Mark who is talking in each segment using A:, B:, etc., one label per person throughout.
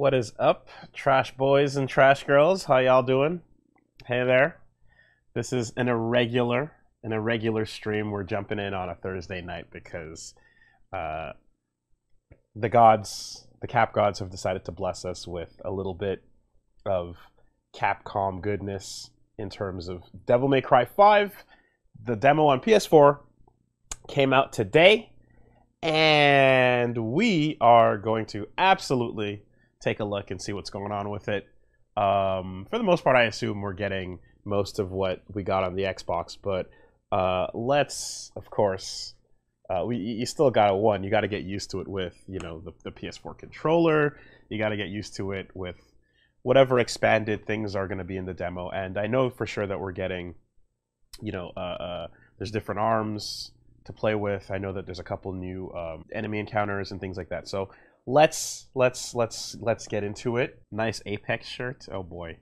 A: What is up, trash boys and trash girls? How y'all doing? Hey there. This is an irregular stream. We're jumping in on a Thursday night because the Cap gods have decided to bless us with a little bit of Capcom goodness in terms of Devil May Cry 5. The demo on PS4 came out today, and we are going to absolutely take a look and see what's going on with it. For the most part, I assume we're getting most of what we got on the Xbox, but let's, of course, you still got you got to get used to it with, you know, the PS4 controller. You got to get used to it with whatever expanded things are going to be in the demo. And I know for sure that we're getting, you know, there's different arms to play with. I know that there's a couple new enemy encounters and things like that. So let's get into it. Nice Apex shirt. Oh boy.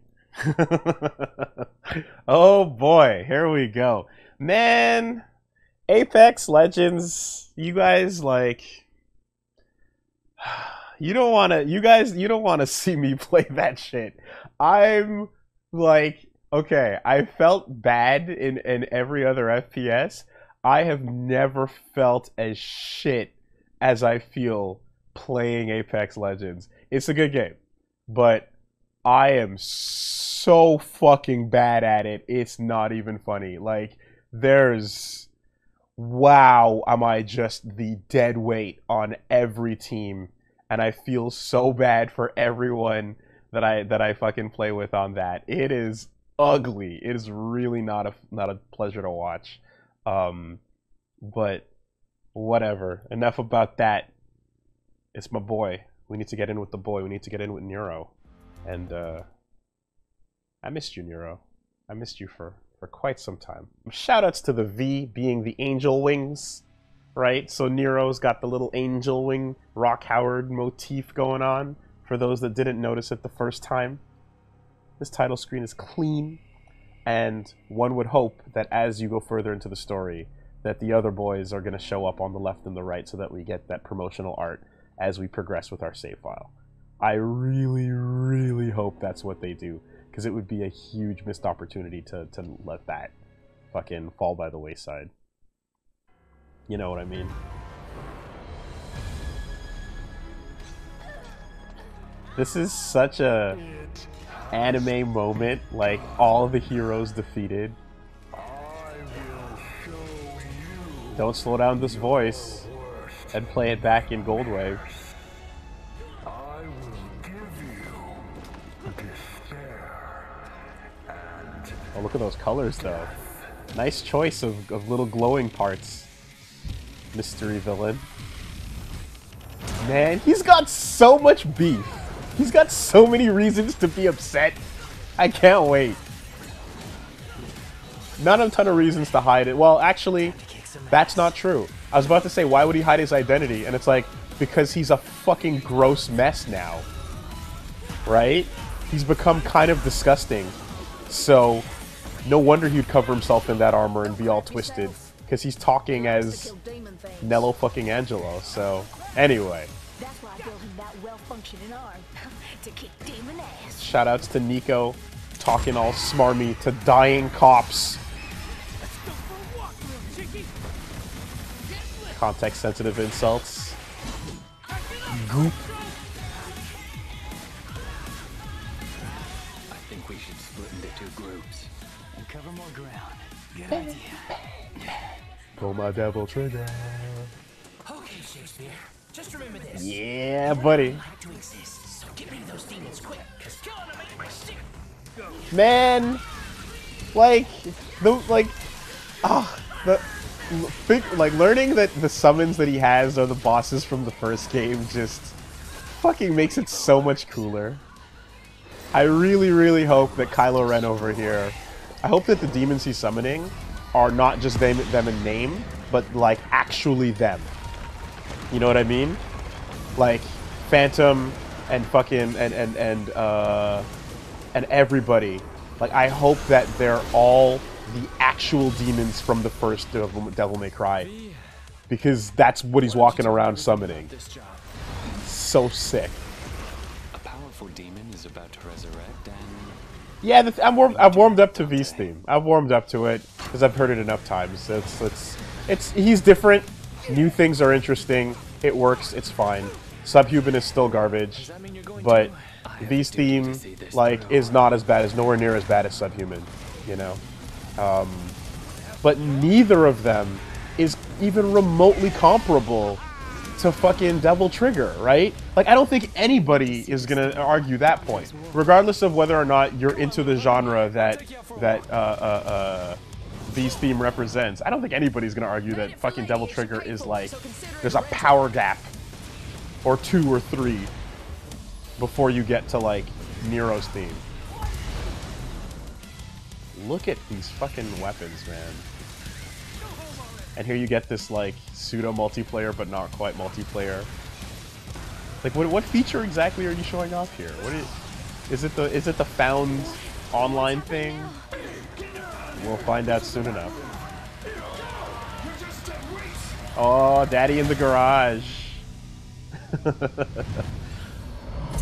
A: Oh boy, here we go. Man, Apex Legends, you guys, like, you don't want to see me play that shit. I'm like, okay, I felt bad in every other FPS. I have never felt as shit as I feel playing Apex Legends. It's a good game, but I am so fucking bad at it. It's not even funny. Like, wow, am I just the dead weight on every team, and I feel so bad for everyone that I fucking play with on that. It is ugly. It is really not a pleasure to watch. But whatever. Enough about that. It's my boy. We need to get in with the boy. We need to get in with Nero. And I missed you, Nero. I missed you for quite some time. Shoutouts to the V being the angel wings, right? So Nero's got the little angel wing Rock Howard motif going on. For those that didn't notice it the first time, this title screen is clean, and one would hope that as you go further into the story, that the other boys are going to show up on the left and the right so that we get that promotional art as we progress with our save file. I really, really hope that's what they do, because it would be a huge missed opportunity to let that fucking fall by the wayside. You know what I mean? This is such a anime moment, like all the heroes defeated. Don't slow down this voice and play it back in Goldwave. Oh, look at those colors, though. Nice choice of little glowing parts. Mystery villain. Man, he's got so much beef. He's got so many reasons to be upset. I can't wait. Not a ton of reasons to hide it. Well, actually, that's not true. I was about to say, why would he hide his identity? And it's like, because he's a fucking gross mess now. Right? He's become kind of disgusting. So, no wonder he'd cover himself in that armor and be all twisted. Because he's talking as Nello fucking Angelo. So, anyway. Shoutouts to Nico, talking all smarmy to dying cops. Context-sensitive insults. Goop.
B: I think we should split into 2 groups and cover more ground. Good idea.
A: Pull my devil trigger.
B: Okay, Shakespeare. Just remember this.
A: Yeah, buddy.
B: So get rid of those demons quick, 'cause killing them ain't my shit.
A: Man, like learning that the summons that he has are the bosses from the first game just fucking makes it so much cooler. I really, really hope that Kylo Ren over here, I hope that the demons he's summoning are not just them in name, but like actually them. You know what I mean? Like Phantom and fucking and everybody. Like, I hope that they're all the actual demons from the first Devil May Cry, because that's what he's walking around summoning. So sick.
B: powerful demon is about to resurrect, and
A: Yeah, I've warmed up to V's theme. I've warmed up to it because I've heard it enough times. He's different. New things are interesting. It works. It's fine. Subhuman is still garbage, but V's theme is not as bad, is nowhere near as bad as Subhuman, you know. But neither of them is even remotely comparable to fucking Devil Trigger, right? Like, I don't think anybody is gonna argue that point, regardless of whether or not you're into the genre that V's theme represents. I don't think anybody's gonna argue that fucking Devil Trigger is like, there's a power gap or 2 or 3 before you get to like Nero's theme. Look at these fucking weapons, man. And here you get this like pseudo multiplayer, but not quite multiplayer. Like, what feature exactly are you showing off here? Is it the found online thing? We'll find out soon enough. Oh, Daddy in the garage.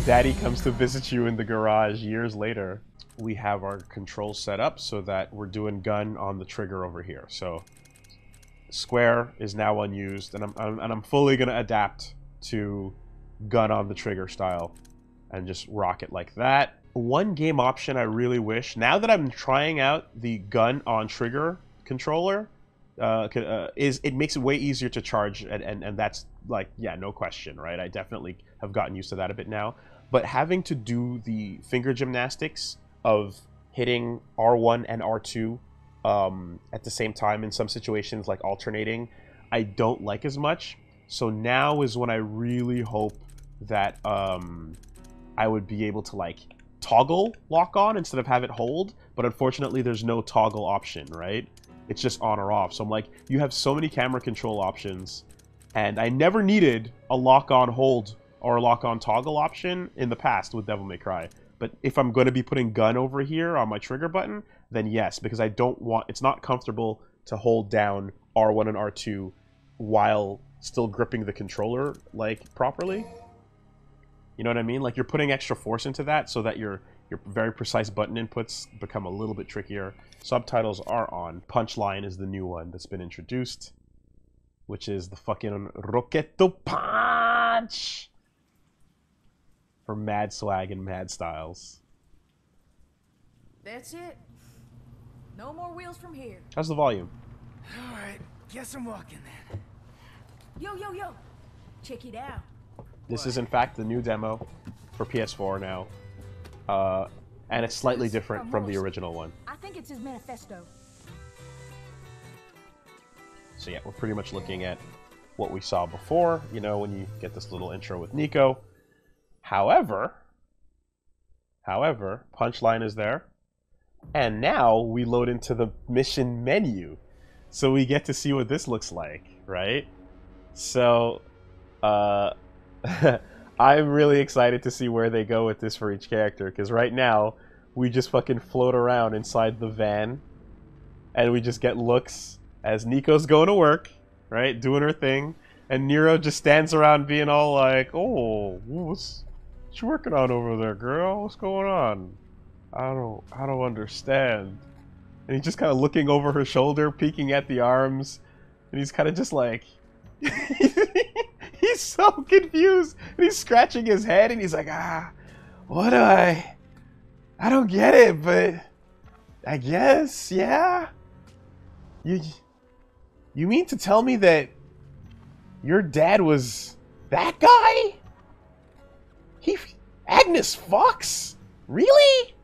A: Daddy comes to visit you in the garage years later. We have our controls set up so that we're doing gun on the trigger over here. So square is now unused, and I'm fully gonna adapt to gun on the trigger style and just rock it like that. One game option I really wish, now that I'm trying out the gun on trigger controller, is it makes it way easier to charge, and that's like, yeah, no question, right? I definitely have gotten used to that a bit now. But having to do the finger gymnastics of hitting R1 and R2 at the same time in some situations, like alternating, I don't like as much. So now is when I really hope that I would be able to like toggle lock on instead of have it hold, but unfortunately there's no toggle option, right? It's just on or off. So I'm like, you have so many camera control options, and I never needed a lock on hold or a lock on toggle option in the past with Devil May Cry. But if I'm going to be putting gun over here on my trigger button, then yes, because I don't want, it's not comfortable to hold down R1 and R2 while still gripping the controller like properly. You know what I mean? Like, you're putting extra force into that so that your very precise button inputs become a little bit trickier. Subtitles are on. Punchline is the new one that's been introduced, which is the fucking Roqueto Punch for mad swag and mad styles.
C: That's it. No more wheels from here.
A: How's the volume?
D: Alright, guess I'm walking then.
C: Yo, yo, yo. Check it out.
A: This is in fact the new demo for PS4 now. And it's slightly different from the original one.
C: I think it's his manifesto.
A: So yeah, we're pretty much looking at what we saw before, you know, when you get this little intro with Nico. However, Punchline is there. And now we load into the mission menu. So we get to see what this looks like, right? So, I'm really excited to see where they go with this for each character, because right now, we just fucking float around inside the van, and we just get looks as Nico's going to work, right, doing her thing, and Nero just stands around being all like, oh, what you working on over there, girl? What's going on? I don't understand. And he's just kind of looking over her shoulder, peeking at the arms, and he's kind of just like, he's so confused, and he's scratching his head, and he's like, what do I don't get it, but I guess, yeah. You mean to tell me that your dad was that guy? Agnes Fox? Really?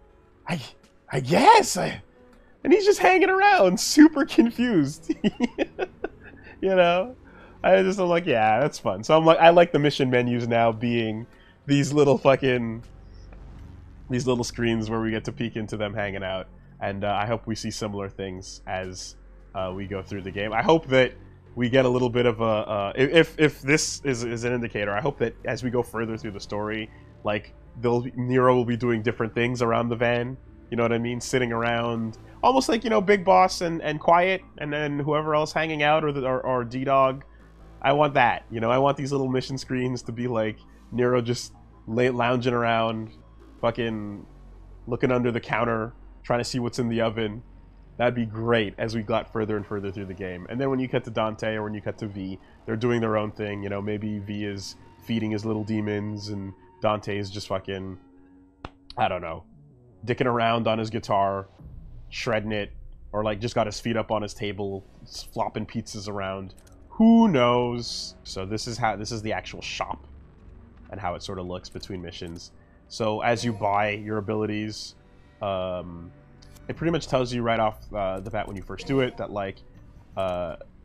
A: I guess. And he's just hanging around, super confused. You know? I'm like, yeah, that's fun. So I'm like, I like the mission menus now being these little screens where we get to peek into them hanging out. And I hope we see similar things as we go through the game. I hope that we get a little bit of a, if this is an indicator, I hope that as we go further through the story, like, Nero will be doing different things around the van. You know what I mean? Sitting around, almost like, you know, Big Boss and Quiet, and then whoever else hanging out, or D-Dog. I want that, you know, I want these little mission screens to be like Nero just lounging around, fucking looking under the counter, trying to see what's in the oven. That'd be great as we got further and further through the game. And then when you cut to Dante or when you cut to V, they're doing their own thing. You know, maybe V is feeding his little demons and Dante is just fucking, I don't know, dicking around on his guitar, shredding it, or like just got his feet up on his table, flopping pizzas around. Who knows? So this is the actual shop and how it sort of looks between missions. So as you buy your abilities, it pretty much tells you right off the bat when you first do it that like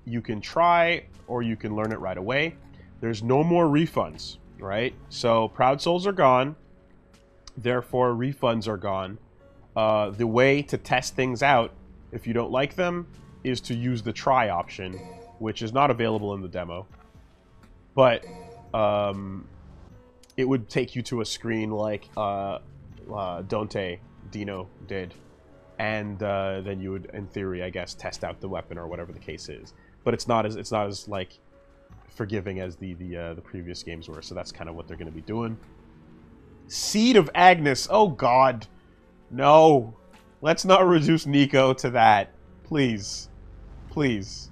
A: you can try or you can learn it right away. There's no more refunds, right? So Proud Souls are gone, therefore refunds are gone. The way to test things out if you don't like them is to use the try option, which is not available in the demo. But it would take you to a screen like Dante Dino did. And then you would, in theory, I guess, test out the weapon or whatever the case is. But it's not as like forgiving as the previous games were. So that's kind of what they're going to be doing. Seed of Agnes. Oh God, no! Let's not reduce Nico to that, please, please.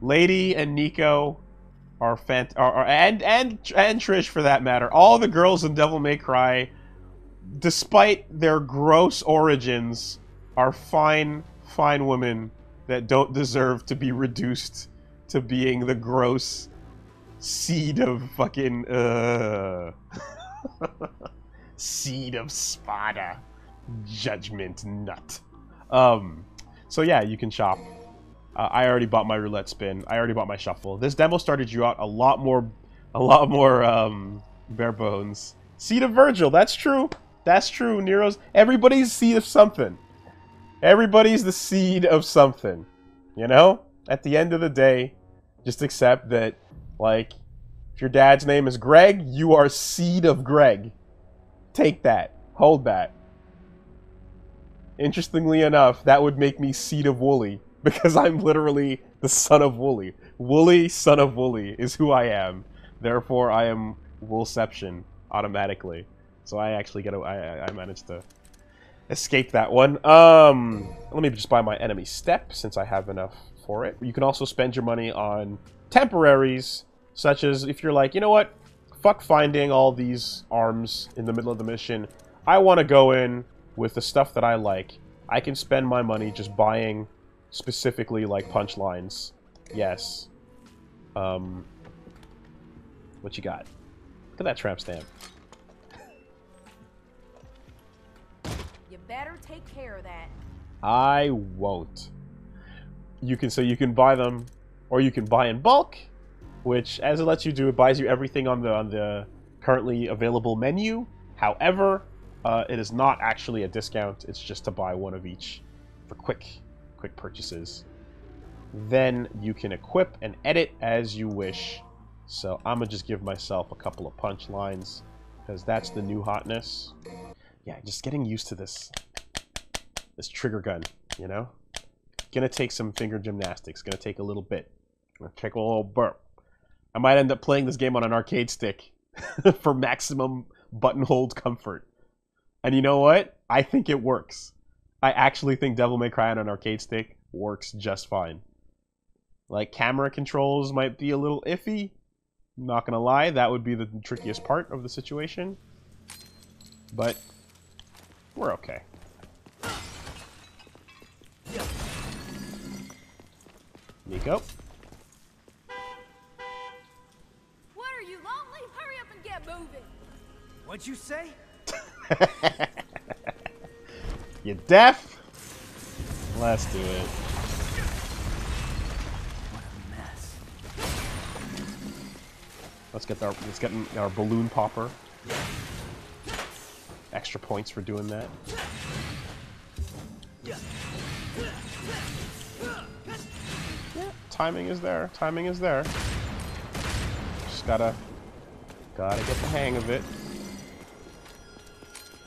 A: Lady and Nico are and Trish for that matter. All the girls in Devil May Cry, despite their gross origins, are fine women that don't deserve to be reduced to being the gross seed of fucking seed of Spada. Judgment nut. So yeah, you can shop. I already bought my roulette spin. I already bought my shuffle. This demo started you out a lot more bare bones. Seed of Virgil. That's true. That's true. Nero's. Everybody's seed of something. Everybody's the seed of something. You know? At the end of the day, just accept that, like, if your dad's name is Greg, you are seed of Greg. Take that. Hold that. Interestingly enough, that would make me seed of Woolie, because I'm literally the son of Woolie. Woolie, son of Woolie, is who I am. Therefore, I am Woolception automatically. So I actually get I managed to escape that one. Let me just buy my enemy step, since I have enough for it. You can also spend your money on temporaries, such as if you're like, you know what? Fuck finding all these arms in the middle of the mission. I want to go in with the stuff that I like. I can spend my money just buying specifically like punchlines. Yes. What you got? Look at that tramp stamp.
C: You better take care of that.
A: I won't. You can buy them, or you can buy in bulk, which, as it lets you do, it buys you everything on the currently available menu. However, it is not actually a discount. It's just to buy one of each for quick purchases. Then you can equip and edit as you wish. So I'm gonna just give myself a couple of punch lines, because that's the new hotness. Yeah, just getting used to this trigger gun, you know? Gonna take some finger gymnastics. Gonna take a little bit. Gonna take a little burp. I might end up playing this game on an arcade stick for maximum button hold comfort. And you know what? I think it works. I actually think Devil May Cry on an arcade stick works just fine. Like, camera controls might be a little iffy. I'm not gonna lie, that would be the trickiest part of the situation. But we're okay. Nico.
C: What are you, lonely? Hurry up and get moving.
D: What'd you say?
A: You deaf? Let's do it.
B: What a mess.
A: Let's get our balloon popper. Extra points for doing that. Yeah, timing is there. Timing is there. Just gotta get the hang of it.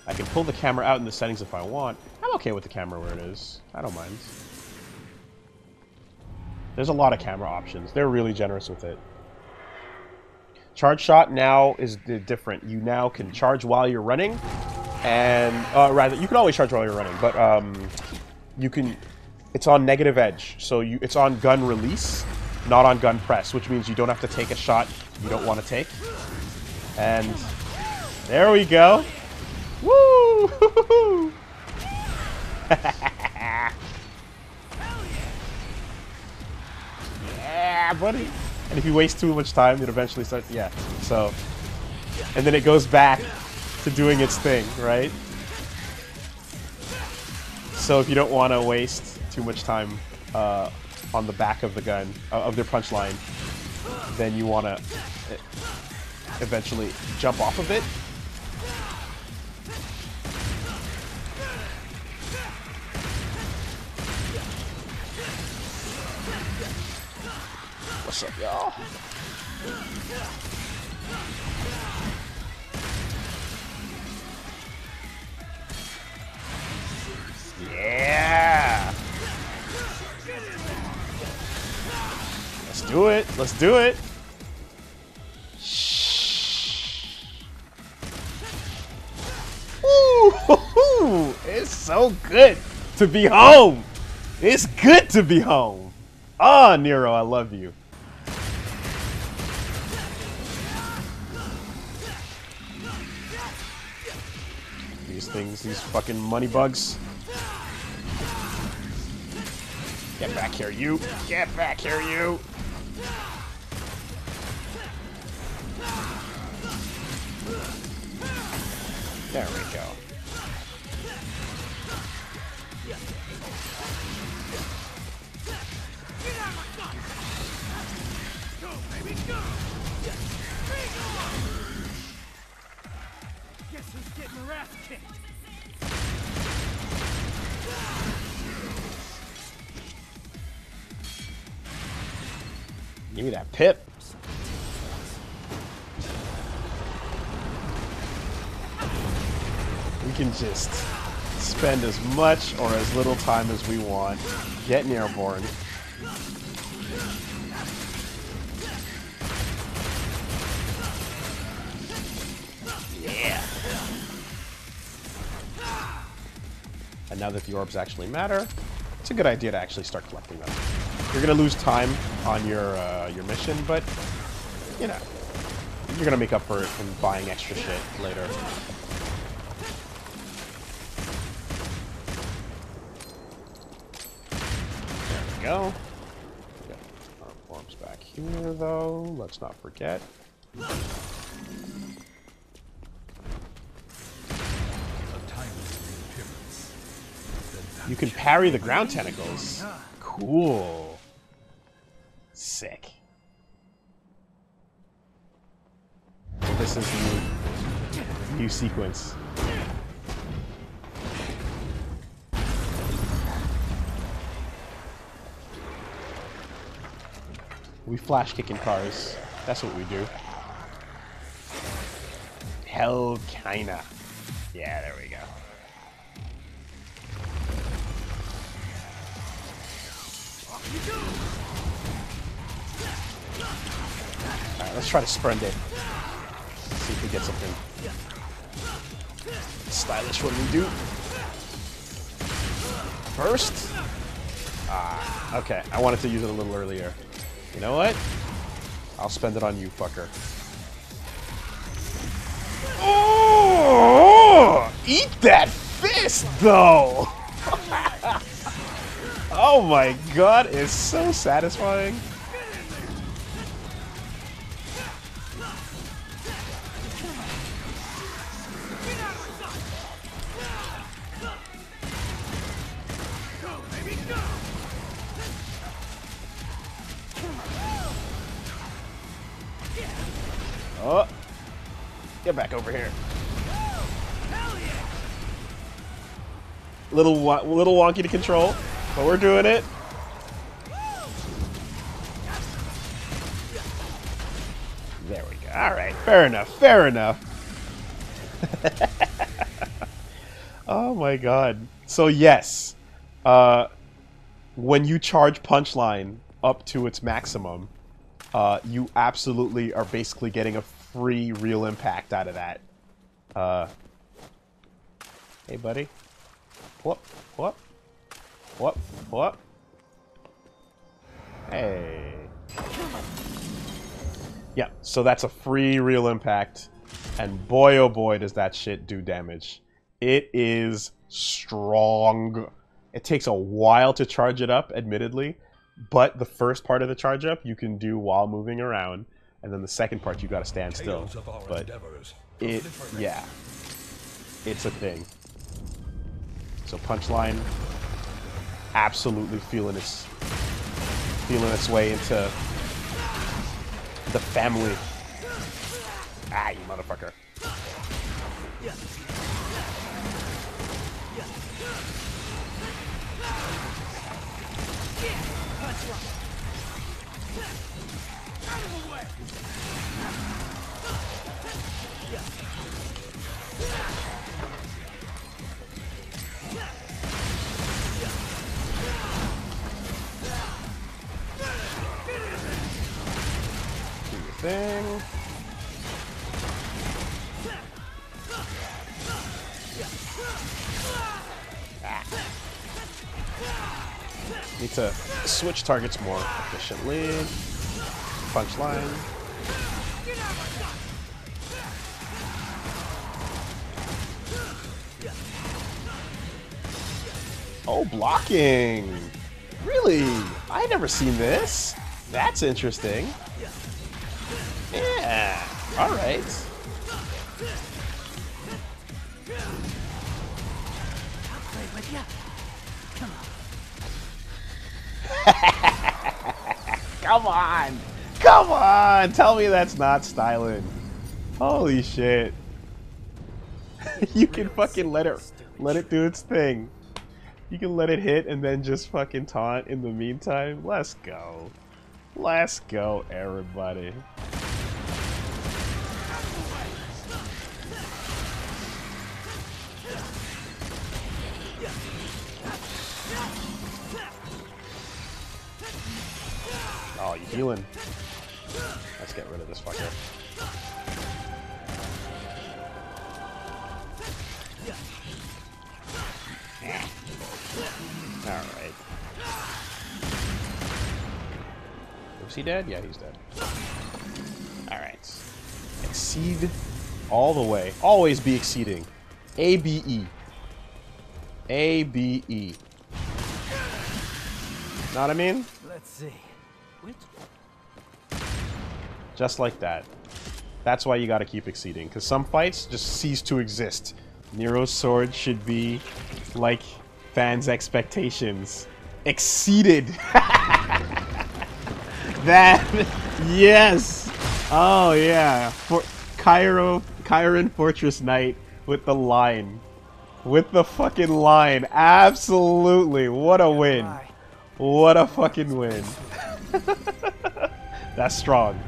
A: I can pull the camera out in the settings if I want. I'm okay with the camera where it is. I don't mind. There's a lot of camera options. They're really generous with it. Charge shot now is different. You now can charge while you're running, And rather, you can always charge while you're running, but you can. It's on negative edge, so it's on gun release, not on gun press, which means you don't have to take a shot you don't want to take. And there we go. Woo! Yeah, buddy. And if you waste too much time, it eventually starts. Yeah. So, and then it goes back to doing its thing, right? So if you don't want to waste too much time on the back of the gun, of their punch line, then you want to eventually jump off of it. What's up, y'all? Yeah! Let's do it. Let's do it. Ooh, it's so good to be home. It's good to be home. Ah, Nero, I love you. These things, these fucking money bugs. Get back here, you. Get back here, you. There we go.
D: Guess who's getting her ass kicked?
A: Give me that pip. We can just spend as much or as little time as we want. Getting airborne. Yeah. And now that the orbs actually matter, it's a good idea to actually start collecting them. You're gonna lose time on your mission, but you know you're gonna make up for it in buying extra shit later. There we go. Get our orbs back here, though. Let's not forget. You can parry the ground tentacles. Cool. Sick. This is the new sequence. We flash kicking cars. That's what we do. Hell kinda. Yeah, there we go. Alright, let's try to sprint it. See if we get something stylish when we do. First. Ah, okay. I wanted to use it a little earlier. You know what? I'll spend it on you, fucker. Oh! Eat that fist, though! Oh my god, it's so satisfying. Oh, get back over here. Little wonky to control, but we're doing it. There we go. All right, fair enough. Fair enough. Oh my god. So yes, when you charge Punchline up to its maximum, you absolutely are basically getting a free real impact out of that. Hey, buddy. Whoop, whoop, whoop, whoop. Hey. Yeah, so that's a free real impact. And boy, oh boy, does that shit do damage. It is strong. It takes a while to charge it up, admittedly. But the first part of the charge up you can do while moving around. And then the second part you gotta stand still. But yeah. It's a thing. So Punchline, absolutely feeling its way into the family. Ah, you motherfucker. Thing. Ah. Need to switch targets more efficiently. Punchline. Oh, blocking! Really? I never seen this. That's interesting. Yeah. All right. Come on. Come on. Tell me that's not styling. Holy shit. You can fucking let it do its thing. You can let it hit and then just fucking taunt in the meantime. Let's go. Let's go, everybody. Oh, you healing? Let's get rid of this fucker. Alright. Was he dead? Yeah, he's dead. Alright. Exceed all the way. Always be exceeding. A-B-E. A-B-E. Know what I mean?
B: Let's see. Which?
A: Just like that. That's why you gotta keep exceeding. Because some fights just cease to exist. Nero's sword should be like fans' expectations. Exceeded! That... Yes! Oh yeah. For Chiron Fortress Knight with the line. With the fucking line. Absolutely. What a win. What a fucking win. That's strong.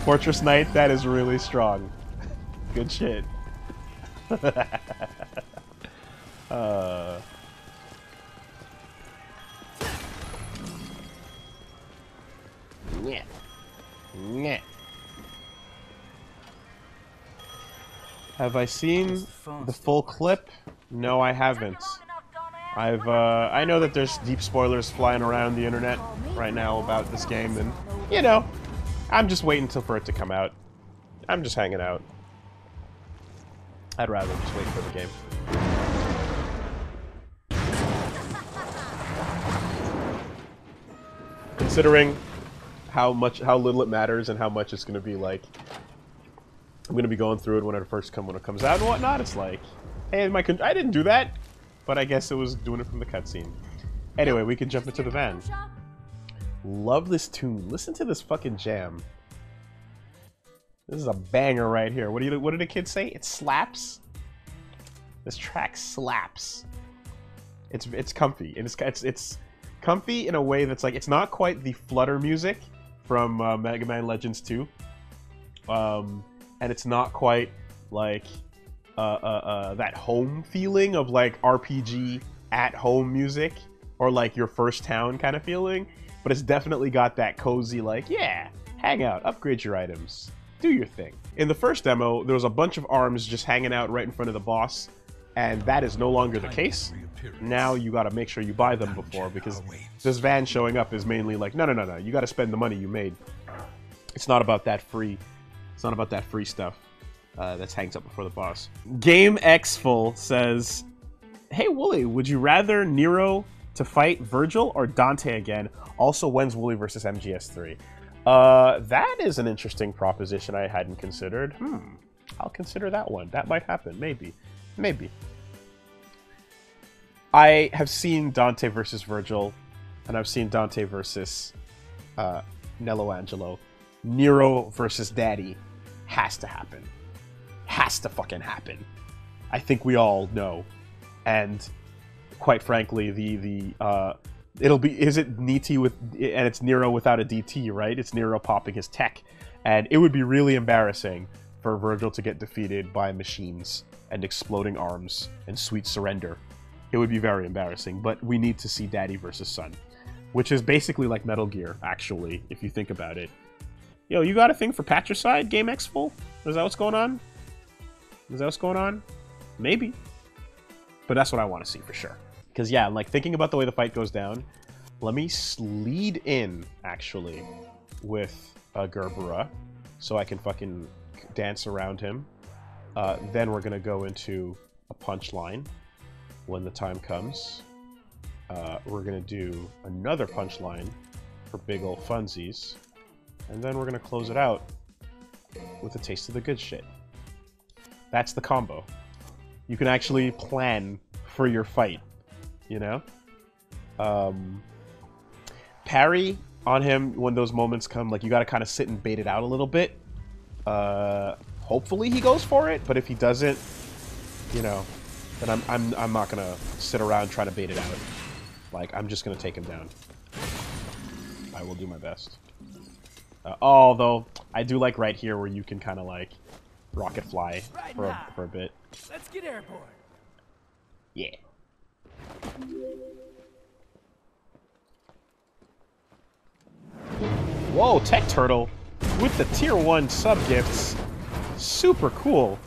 A: Fortress Knight, that is really strong. Good shit. Yeah. Yeah. Have I seen the full clip? No, I haven't. I know that there's deep spoilers flying around the internet right now about this game, and, you know, I'm just waiting for it to come out. I'm just hanging out. I'd rather just wait for the game. Considering how little it matters and how much it's gonna be like, I'm gonna be going through it when it comes out and whatnot. It's like, hey, I didn't do that, but I guess it was doing it from the cutscene. Anyway, we can jump into the van. Love this tune. Listen to this fucking jam. This is a banger right here. What did the kids say? It slaps. This track slaps. It's comfy, and it's comfy in a way that's like, it's not quite the flutter music from Mega Man Legends 2, and it's not quite like that home feeling of like RPG at home music or like your first town kind of feeling, but it's definitely got that cozy like, yeah, hang out, upgrade your items, do your thing. In the first demo, there was a bunch of arms just hanging out right in front of the boss, And that is no longer the case. Now you got to make sure you buy them before, because this van showing up is mainly like, no, you got to spend the money you made. It's not about that free. It's not about that free stuff that hangs up before the boss. Game Xful says, "Hey Woolie, would you rather Nero to fight Virgil or Dante again? Also, when's Woolie versus MGS3?" That is an interesting proposition I hadn't considered. I'll consider that one. That might happen. Maybe. Maybe. I have seen Dante versus Virgil, and I've seen Dante versus Nello Angelo. Nero versus Daddy has to happen. Has to fucking happen. I think we all know. And quite frankly, it'll be, is it Niti with, and it's Nero without a DT, right? It's Nero popping his tech. And it would be really embarrassing for Virgil to get defeated by machines and exploding arms and sweet surrender. It would be very embarrassing, but we need to see Daddy versus Son, which is basically like Metal Gear, actually, if you think about it. Yo, you got a thing for Patricide, Game Xful? Is that what's going on? Is that what's going on? Maybe. But that's what I want to see for sure. Because, yeah, like, thinking about the way the fight goes down, let me lead in, actually, with Gerbera, so I can fucking dance around him. Then we're going to go into a punchline when the time comes. We're going to do another punchline for big ol' funsies. And then we're going to close it out with a taste of the good shit. That's the combo. You can actually plan for your fight, you know? Parry on him when those moments come, like, you gotta kind of sit and bait it out a little bit. Hopefully he goes for it, but if he doesn't, you know, then I'm not gonna sit around trying to bait it out. Like, I'm just gonna take him down. I will do my best. Although, I do like right here where you can kind of, like, rocket fly for a bit.
D: Let's get airborne.
A: Yeah. Whoa, Tech Turtle with the tier 1 sub gifts. Super cool.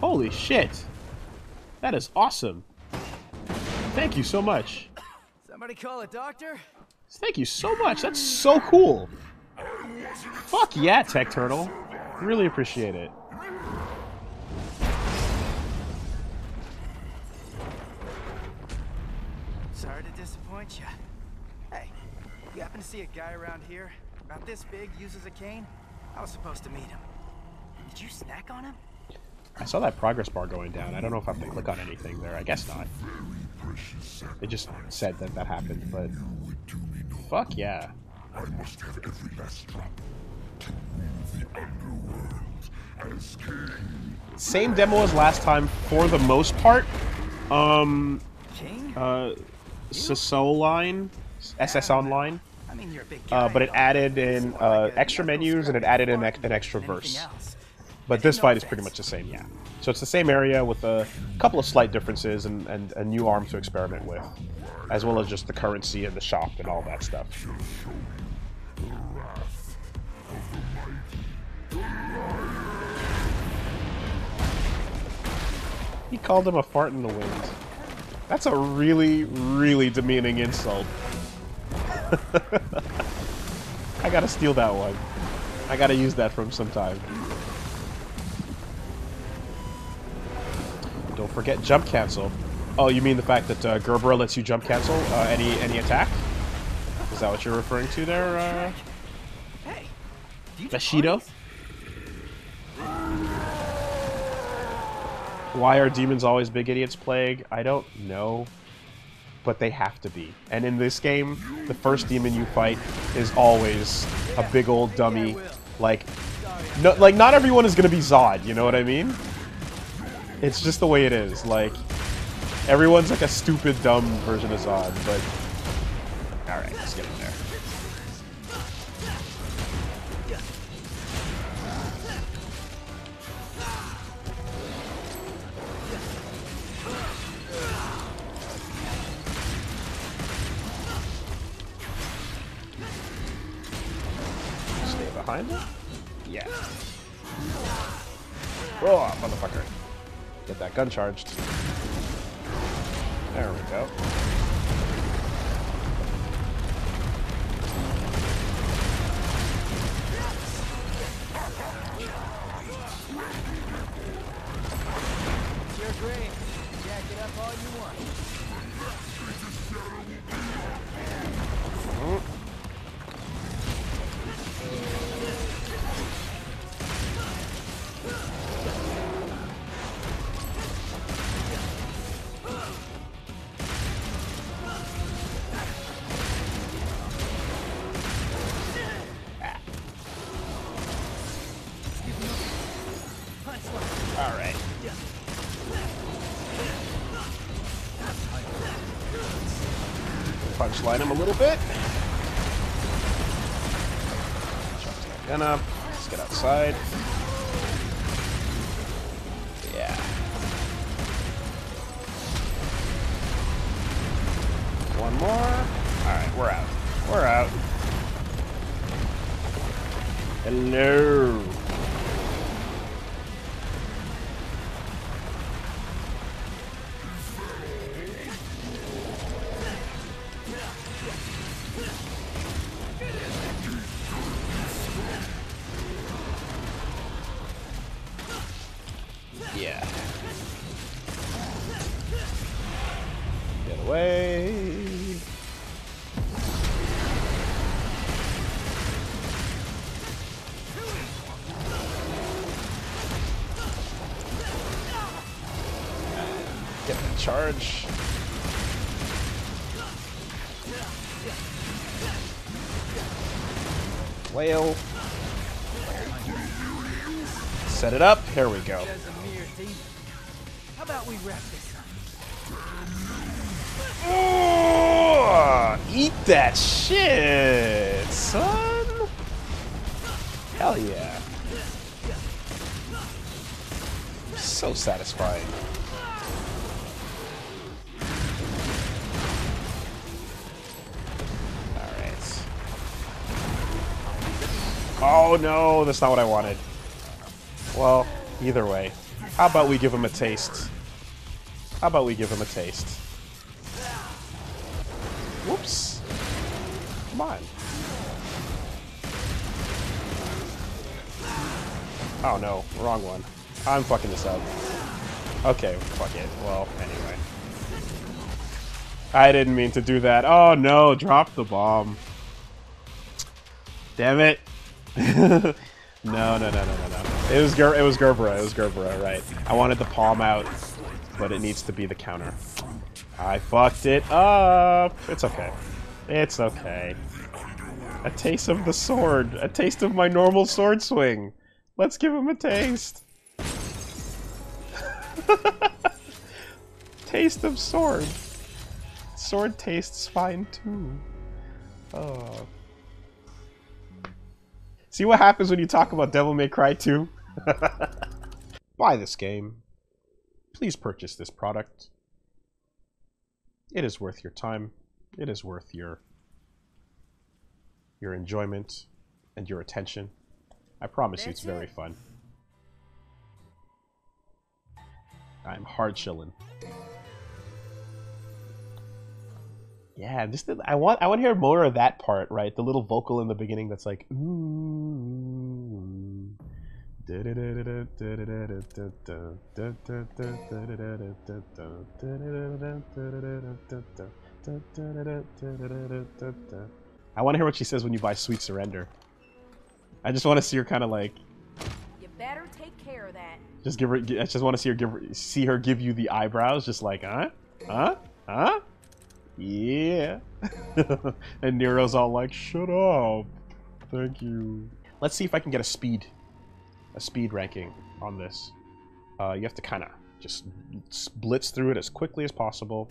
A: Holy shit. That is awesome. Thank you so much.
D: Somebody call a doctor?
A: Thank you so much. That's so cool. Fuck yeah, Tech Turtle. Really appreciate it.
D: Sorry to disappoint you. Hey, you happen to see a guy around here about this big uses a cane? I was supposed to meet him. Did you snack on him?
A: I saw that progress bar going down. I don't know if I have to click on anything there. I guess not. They just said that that happened, but fuck yeah.
E: I must have every last drop to rule the underworld as king.
A: Same demo as last time for the most part. SSO line, SS Online.
D: I mean, you're a big guy,
A: but it added in extra menus and it added in an extra verse. But this fight is pretty much the same, yeah. So it's the same area with a couple of slight differences and new arms to experiment with, as well as just the currency and the shop and all that stuff. He called him a fart in the wind. That's a really, really demeaning insult. I gotta steal that one. I gotta use that from some time. Don't forget jump cancel. Oh, you mean the fact that Gerbera lets you jump cancel any attack? Is that what you're referring to there,
D: Hey,
A: Bushido? Why are demons always big idiots plague? I don't know. But they have to be. And in this game, the first demon you fight is always a big old dummy. Like, no, like not everyone is going to be Zod, you know what I mean? It's just the way it is. Like, everyone's like a stupid, dumb version of Zod, but... Alright, let's get in there. Stay behind it? Yeah. Whoa, motherfucker. Get that gun charged. There we go.
D: It's your grave. Jack it up all you want.
A: All right. Punchline him a little bit. Chuck that gun up. Let's get outside. Yeah. One more. Alright, we're out. We're out. Hello. Yeah. Get away. Get the charge. Whale. Set it up. Here we go.
D: As a mere demon. How about we wrap this up?
A: Oh, eat that shit, son. Hell yeah. So satisfying. Alright. Oh no, that's not what I wanted. Well, either way. How about we give him a taste? How about we give him a taste? Whoops. Come on. Oh no, wrong one. I'm fucking this up. Okay, fuck it. Well, anyway. I didn't mean to do that. Oh no, drop the bomb. Damn it. No. It was Gerbera. It was Gerbera, right. I wanted the palm out, but it needs to be the counter. I fucked it up. It's okay. It's okay. A taste of the sword. A taste of my normal sword swing. Let's give him a taste. Taste of sword. Sword tastes fine too. Oh. See what happens when you talk about Devil May Cry 2? Buy this game. Please purchase this product. It is worth your time. It is worth your enjoyment and your attention. I promise you it's very fun. I'm hard chillin'. Yeah, just I want to hear more of that part, right? The little vocal in the beginning that's like ooh. I want to hear what she says when you buy Sweet Surrender. I just want to see her kind of like.
C: You better take care of that.
A: Just give her. I just want to see her give you the eyebrows, just like huh. Yeah. And Nero's all like, shut up. Thank you. Let's see if I can get a speed ranking on this. You have to kind of just blitz through it as quickly as possible.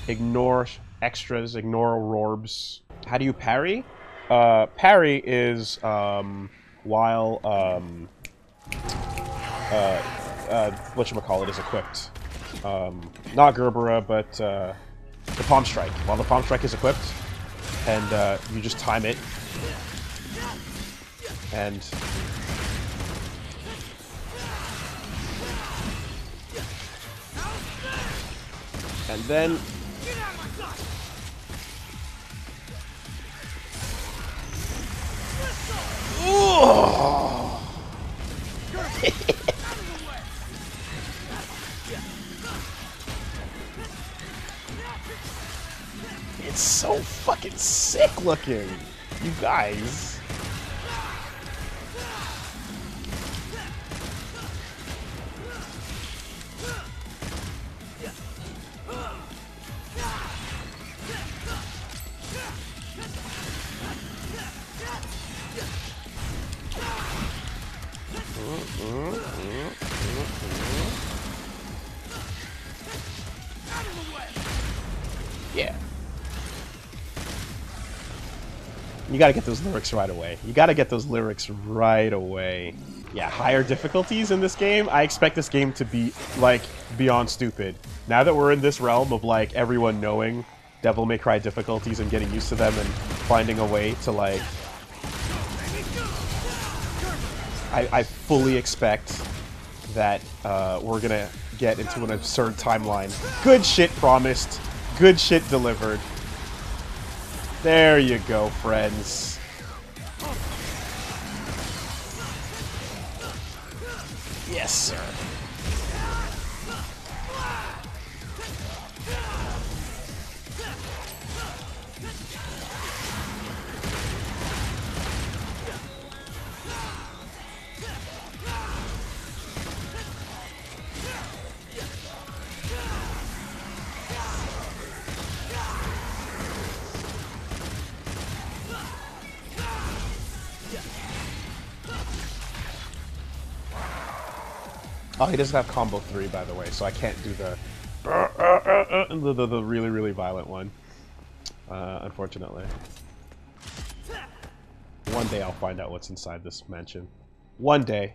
A: Ignore extras, ignore rorbs. How do you parry? Parry is while whatchamacallit is equipped. Not Gerbera, but the Palm Strike. While the Palm Strike is equipped, and you just time it, and And then... Ooh. It's so fucking sick looking, you guys. Yeah. You gotta get those lyrics right away. You gotta get those lyrics right away. Yeah, higher difficulties in this game. I expect this game to be, like, beyond stupid. Now that we're in this realm of, like, everyone knowing Devil May Cry difficulties and getting used to them and finding a way to, like... I fully expect that we're gonna get into an absurd timeline. Good shit promised. Good shit delivered. There you go, friends. Yes, sir. Oh, he doesn't have combo 3, by the way, so I can't do the really, really violent one. Unfortunately. One day I'll find out what's inside this mansion. One day.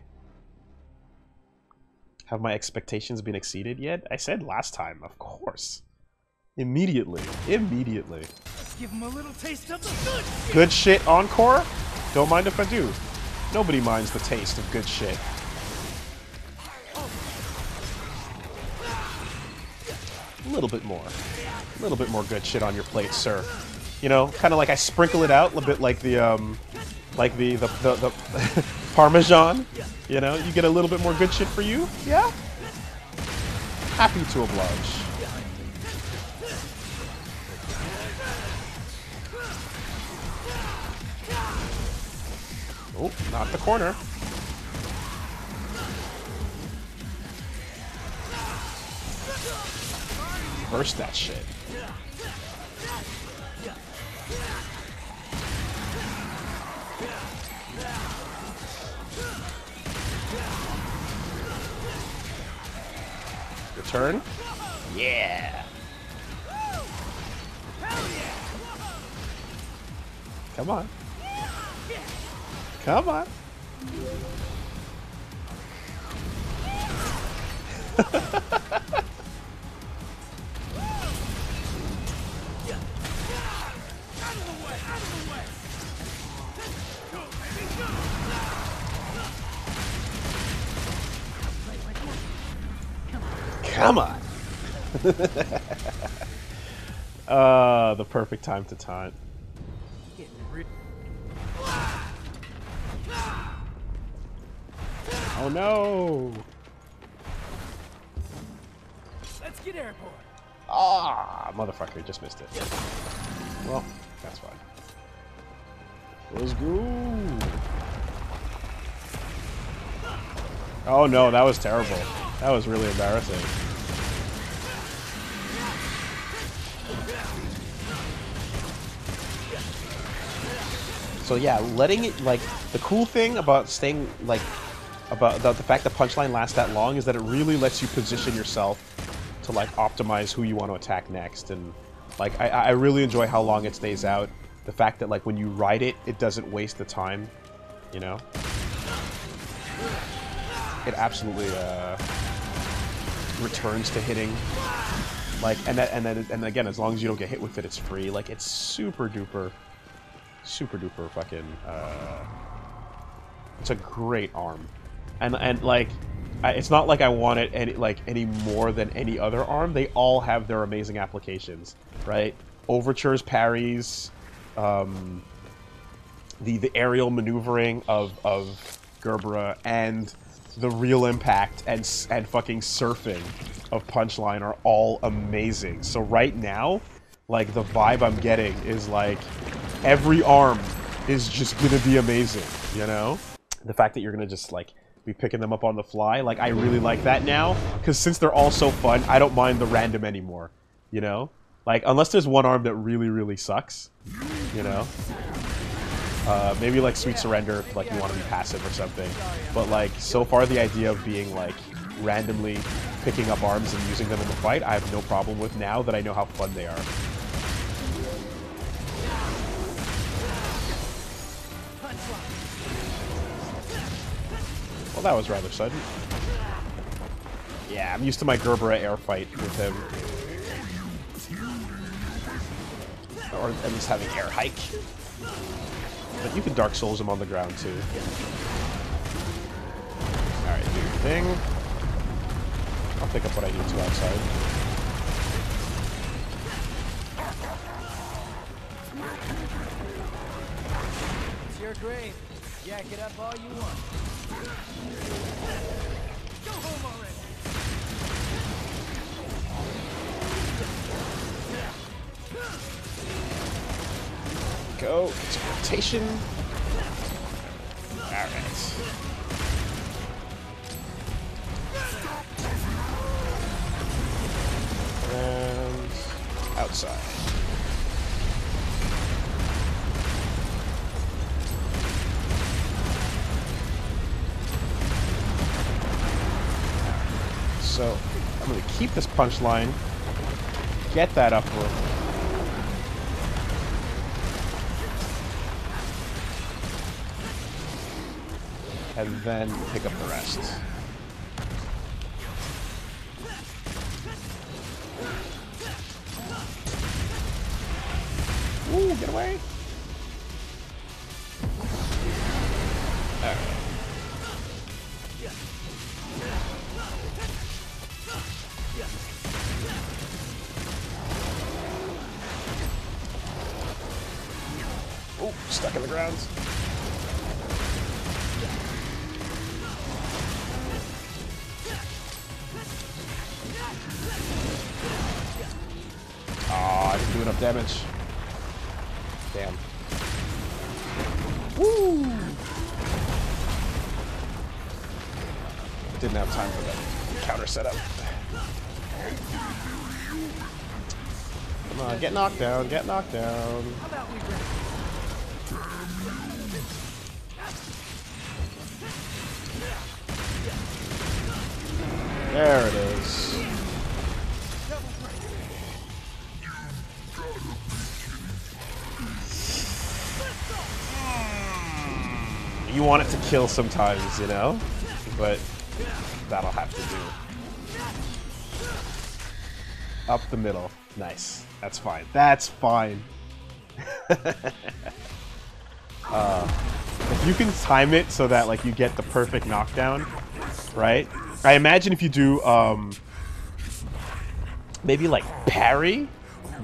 A: Have my expectations been exceeded yet? I said last time, of course. Immediately. Immediately.
D: Let's give him a little taste of the good shit.
A: Good shit encore? Don't mind if I do. Nobody minds the taste of good shit. A little bit more. A little bit more good shit on your plate, sir. You know, kind of like I sprinkle it out a bit like the Parmesan. You know, you get a little bit more good shit for you. Yeah? Happy to oblige. Oh, not the corner. Burst that shit. Return? Yeah. Come on. Come on. Come on. The perfect time to taunt. Oh no!
D: Let's get airborne.
A: Ah, motherfucker, just missed it. Well, that's fine. Let's go. Oh no, that was terrible. That was really embarrassing. So yeah, letting it, like, the cool thing about staying, like, about the fact that punchline lasts that long is that it really lets you position yourself to, like, optimize who you want to attack next. And, like, I really enjoy how long it stays out. The fact that, like, when you ride it, it doesn't waste the time, you know? It absolutely, returns to hitting. Like, and then again, as long as you don't get hit with it, it's free. Like, it's super duper fucking, it's a great arm. And like, It's not like I want it any more than any other arm. They all have their amazing applications, right? Overtures, parries, the aerial maneuvering of Gerbera, and the real impact and fucking surfing of Punchline are all amazing. So right now, like, the vibe I'm getting is like every arm is just gonna be amazing, you know? The fact that you're gonna just like be picking them up on the fly, like, I really like that now, because since they're all so fun, I don't mind the random anymore, you know? Like, unless there's one arm that really, really sucks, you know? Maybe like Sweet Surrender if like you want to be passive or something. But like, so far the idea of being like randomly picking up arms and using them in the fight, I have no problem with now that I know how fun they are. Well, that was rather sudden. Yeah, I'm used to my Gerbera air fight with him. Or at least having air hike. But you can Dark Souls him on the ground, too. Alright, do your thing. I'll pick up what I need to outside.
D: It's your grave. Jack it up all you want. Go home already.
A: Go. It's rotation. Alright. And outside. So I'm going to keep this punchline, get that upward. And then pick up the rest. Ooh, get away! Alright. Ooh, stuck in the ground. Aw, I didn't do enough damage. Damn. Woo! Didn't have time for that counter setup. Come on, get knocked down, get knocked down. There it is. You want it to kill sometimes, you know? But that'll have to do. Up the middle. Nice. That's fine. That's fine. If you can time it so that like you get the perfect knockdown, right? I imagine if you do maybe like parry,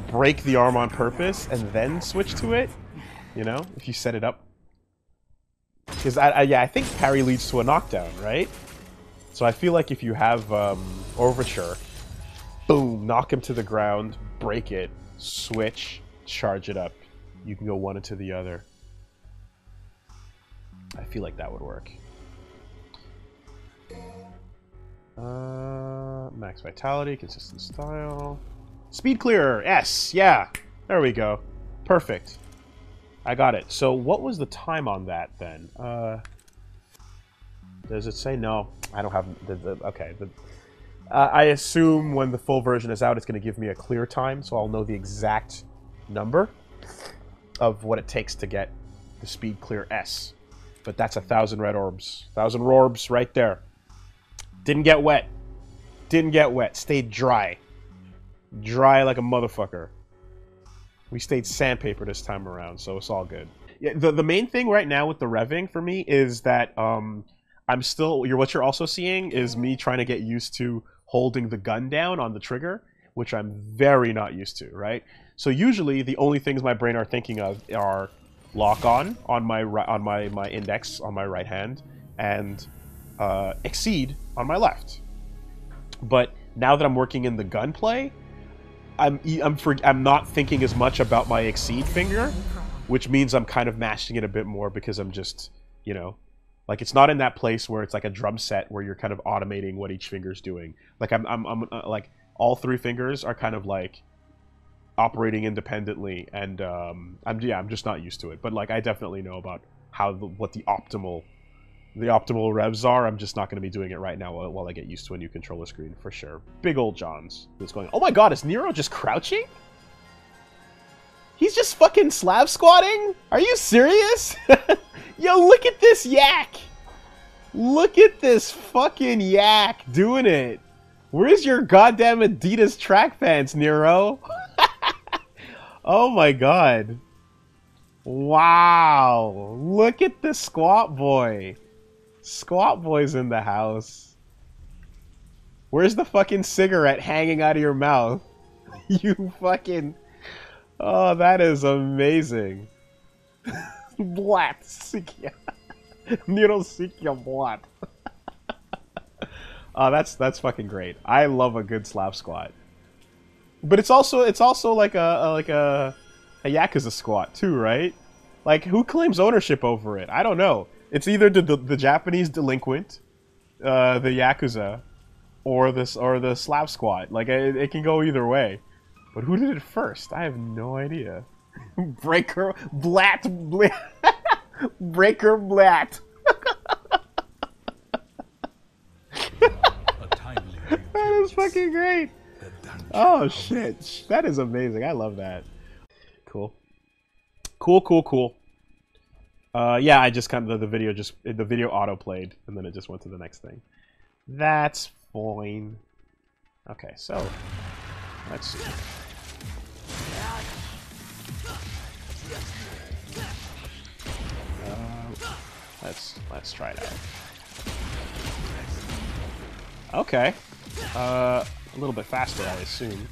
A: break the arm on purpose, and then switch to it, you know, if you set it up. Because yeah, I think parry leads to a knockdown, right? So I feel like if you have Overture, boom, knock him to the ground, break it, switch, charge it up. You can go one into the other. I feel like that would work. Max vitality, consistent style. Speed clear, yes, yeah. There we go. Perfect. I got it. So what was the time on that then? Does it say? No, I don't have okay. I assume when the full version is out, it's going to give me a clear time, so I'll know the exact number of what it takes to get the speed clear S. But that's 1,000 red orbs. 1,000 orbs right there. Didn't get wet. Didn't get wet. Stayed dry. Dry like a motherfucker. We stayed sandpaper this time around, so it's all good. Yeah, the main thing right now with the revving for me is that what you're also seeing is me trying to get used to holding the gun down on the trigger, which I'm very not used to, right? So usually the only things my brain are thinking of are lock on my index on my right hand and exceed on my left. But now that I'm working in the gunplay, I'm not thinking as much about my exceed finger, which means I'm kind of mashing it a bit more because I'm just, you know, like it's not in that place where it's like a drum set where you're kind of automating what each finger's doing. Like I'm like all three fingers are kind of like operating independently, and I'm just not used to it. But like I definitely know about what the optimal revs are. I'm just not going to be doing it right now while I get used to a new controller screen for sure. Big old Johns. What's going on? Oh my god, is Nero just crouching? He's just fucking slab squatting? Are you serious? Yo, look at this yak! Look at this fucking yak doing it! Where's your goddamn Adidas track pants, Nero? Oh my god. Wow. Look at the squat boy. Squat boy's in the house. Where's the fucking cigarette hanging out of your mouth? You fucking... Oh, that is amazing. Blat. Sikya. Nero Sikya Blat. Oh, that's fucking great. I love a good slap squat. But it's also like a Yakuza squat too, right? Like, who claims ownership over it? I don't know. It's either the Japanese delinquent, the Yakuza, or the slap squat. Like, it can go either way. But who did it first? I have no idea. Breaker Blat. Breaker Blat. That is fucking great. Oh shit, that is amazing. I love that. Cool. Cool. Yeah, I just kind of the video auto played and then it just went to the next thing. That's fine. Okay, so let's see. Let's try it out. Okay. A little bit faster, I assume.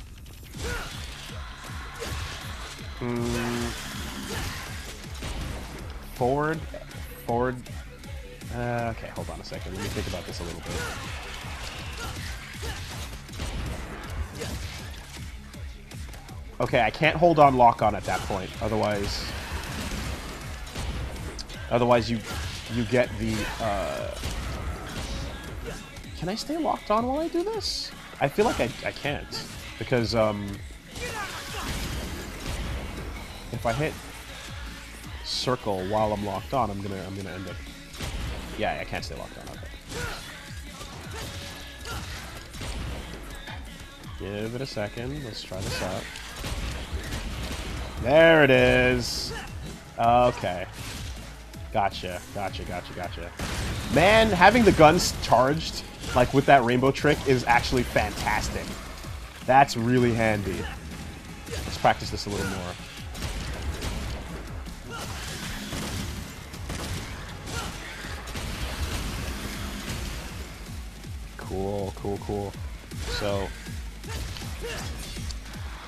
A: Forward. Okay, hold on a second. Let me think about this a little bit. Okay, I can't hold on lock on at that point. Otherwise you get the Can I stay locked on while I do this? I feel like I can't, because if I hit circle while I'm locked on, I'm gonna end up. Yeah, I can't stay locked on. Okay. Give it a second. Let's try this out. There it is. Okay. Gotcha. Man, having the guns charged, like with that rainbow trick, is actually fantastic. That's really handy. Let's practice this a little more. Cool. So,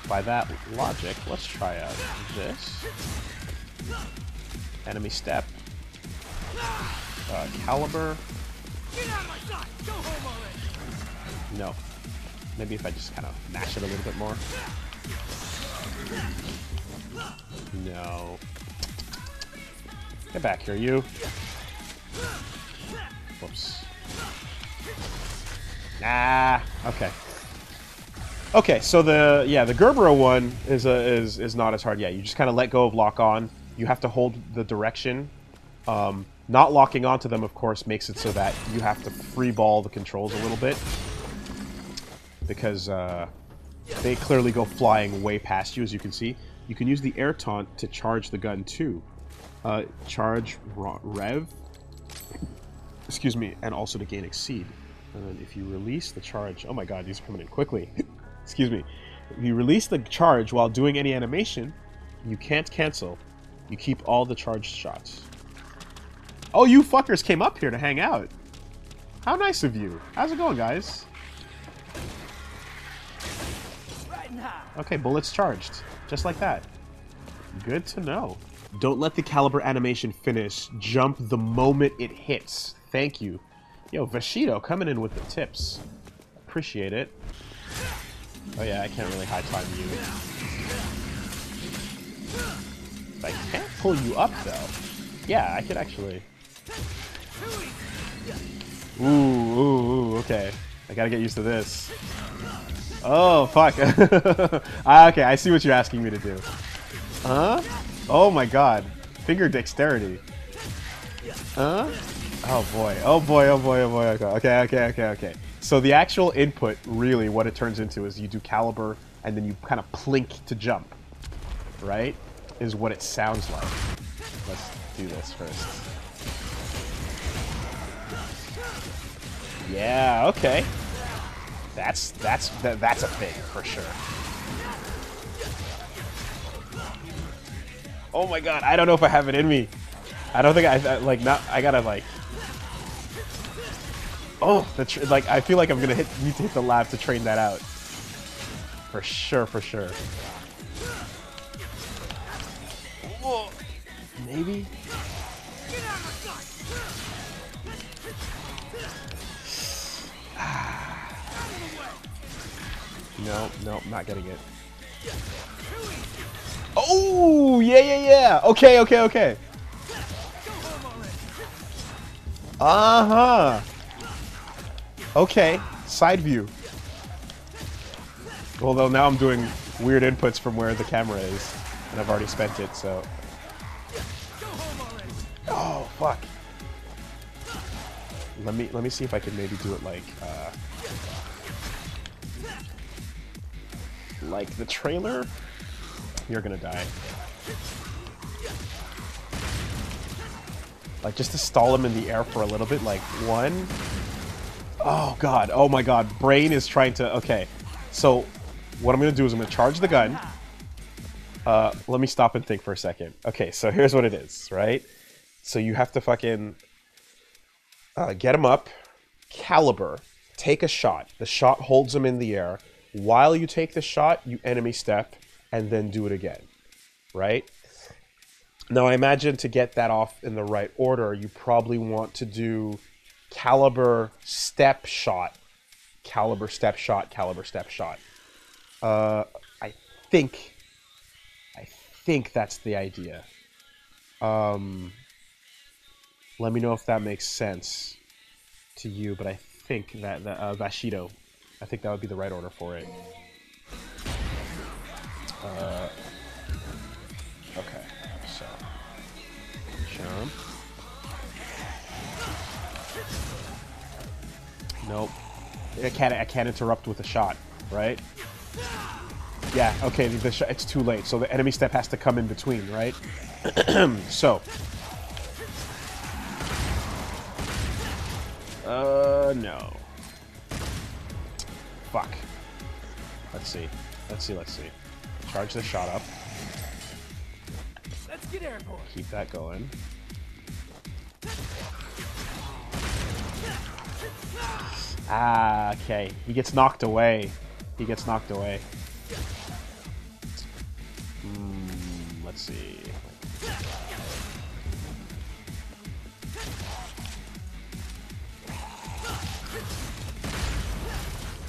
A: by that logic, let's try out this. Enemy step. Caliber. No. Maybe if I just kind of mash it a little bit more. No. Get back here, you. Whoops. Ah. Okay. Okay, so the Gerbera one is not as hard. Yeah, you just kind of let go of lock on. You have to hold the direction. Not locking onto them, of course, makes it so that you have to free ball the controls a little bit, because they clearly go flying way past you, as you can see. You can use the air taunt to charge the gun too. Charge rev, excuse me, and also to gain exceed. And then if you release the charge, oh my god, these are coming in quickly. Excuse me. If you release the charge while doing any animation, you can't cancel. You keep all the charged shots. Oh, you fuckers came up here to hang out. How nice of you. How's it going, guys? Okay, bullets charged. Just like that. Good to know. Don't let the caliber animation finish. Jump the moment it hits. Thank you. Yo, Vashido coming in with the tips. Appreciate it. Oh yeah, I can't really high time you. I can't pull you up though. Yeah, I could actually. Ooh, okay. I gotta get used to this. Oh, fuck. Okay, I see what you're asking me to do. Huh? Oh my god. Finger dexterity. Huh? Oh boy. Oh boy, oh boy, oh boy. Okay. So the actual input, really, what it turns into is you do caliber, and then you kind of plink to jump. Right? Is what it sounds like. Let's do this first. Yeah, okay. That's a thing for sure. Oh my god, I don't know if I have it in me. I don't think I like not. I gotta like. Oh, like I feel like I'm gonna need to hit the lab to train that out. For sure, for sure. Whoa. Maybe. No, not getting it. Oh, yeah. Okay. Uh-huh. Okay, side view. Although now I'm doing weird inputs from where the camera is, and I've already spent it, so. Oh, fuck. Let me see if I can maybe do it like the trailer. You're gonna die. Like just to stall him in the air for a little bit, like 1. Oh god, oh my god, brain is trying to, okay. So what I'm gonna do is I'm gonna charge the gun. Let me stop and think for a second. Okay, so here's what it is, right? So you have to fucking get him up, caliber, take a shot. The shot holds him in the air. While you take the shot, you enemy step, and then do it again, right? Now, I imagine to get that off in the right order, you probably want to do caliber, step, shot, caliber, step, shot, caliber, step, shot. I think that's the idea. Let me know if that makes sense to you, but I think that Vashido, I think that would be the right order for it. Okay, so jump. Nope. I can't interrupt with a shot, right? Yeah. Okay. It's too late. So the enemy step has to come in between, right? So. No. Fuck. Let's see. Charge the shot up.
D: Let's get airborne.
A: Keep that going. Ah, okay. He gets knocked away. Let's see.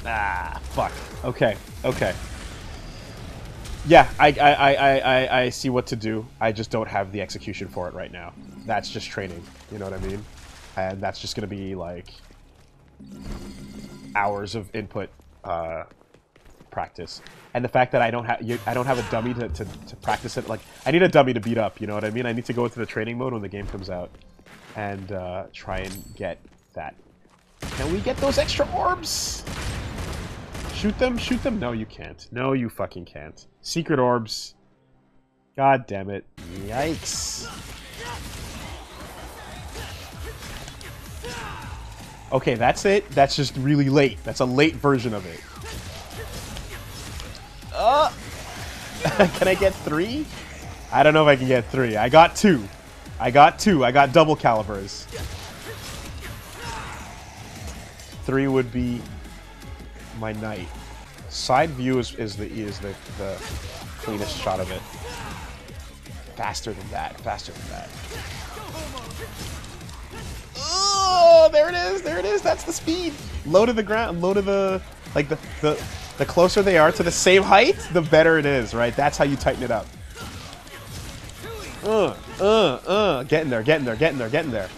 A: Ah, fuck. Okay. Yeah, I see what to do. I just don't have the execution for it right now. That's just training. You know what I mean? And that's just gonna be like hours of input practice. And the fact that I don't have a dummy to practice it. Like I need a dummy to beat up. You know what I mean? I need to go into the training mode when the game comes out and try and get that. Can we get those extra orbs? Shoot them? No, you can't. No, you fucking can't. Secret orbs. God damn it. Yikes. Okay, that's it. That's just really late. That's a late version of it. Can I get 3? I don't know if I can get 3. I got 2. I got double calibers. 3 would be my knight. Side view is the cleanest shot of it. Faster than that. Faster than that. Oh, there it is. There it is. That's the speed. Low to the ground. Low to the like the closer they are to the same height, the better it is. Right. That's how you tighten it up. Getting there. Getting there. Getting there. Getting there.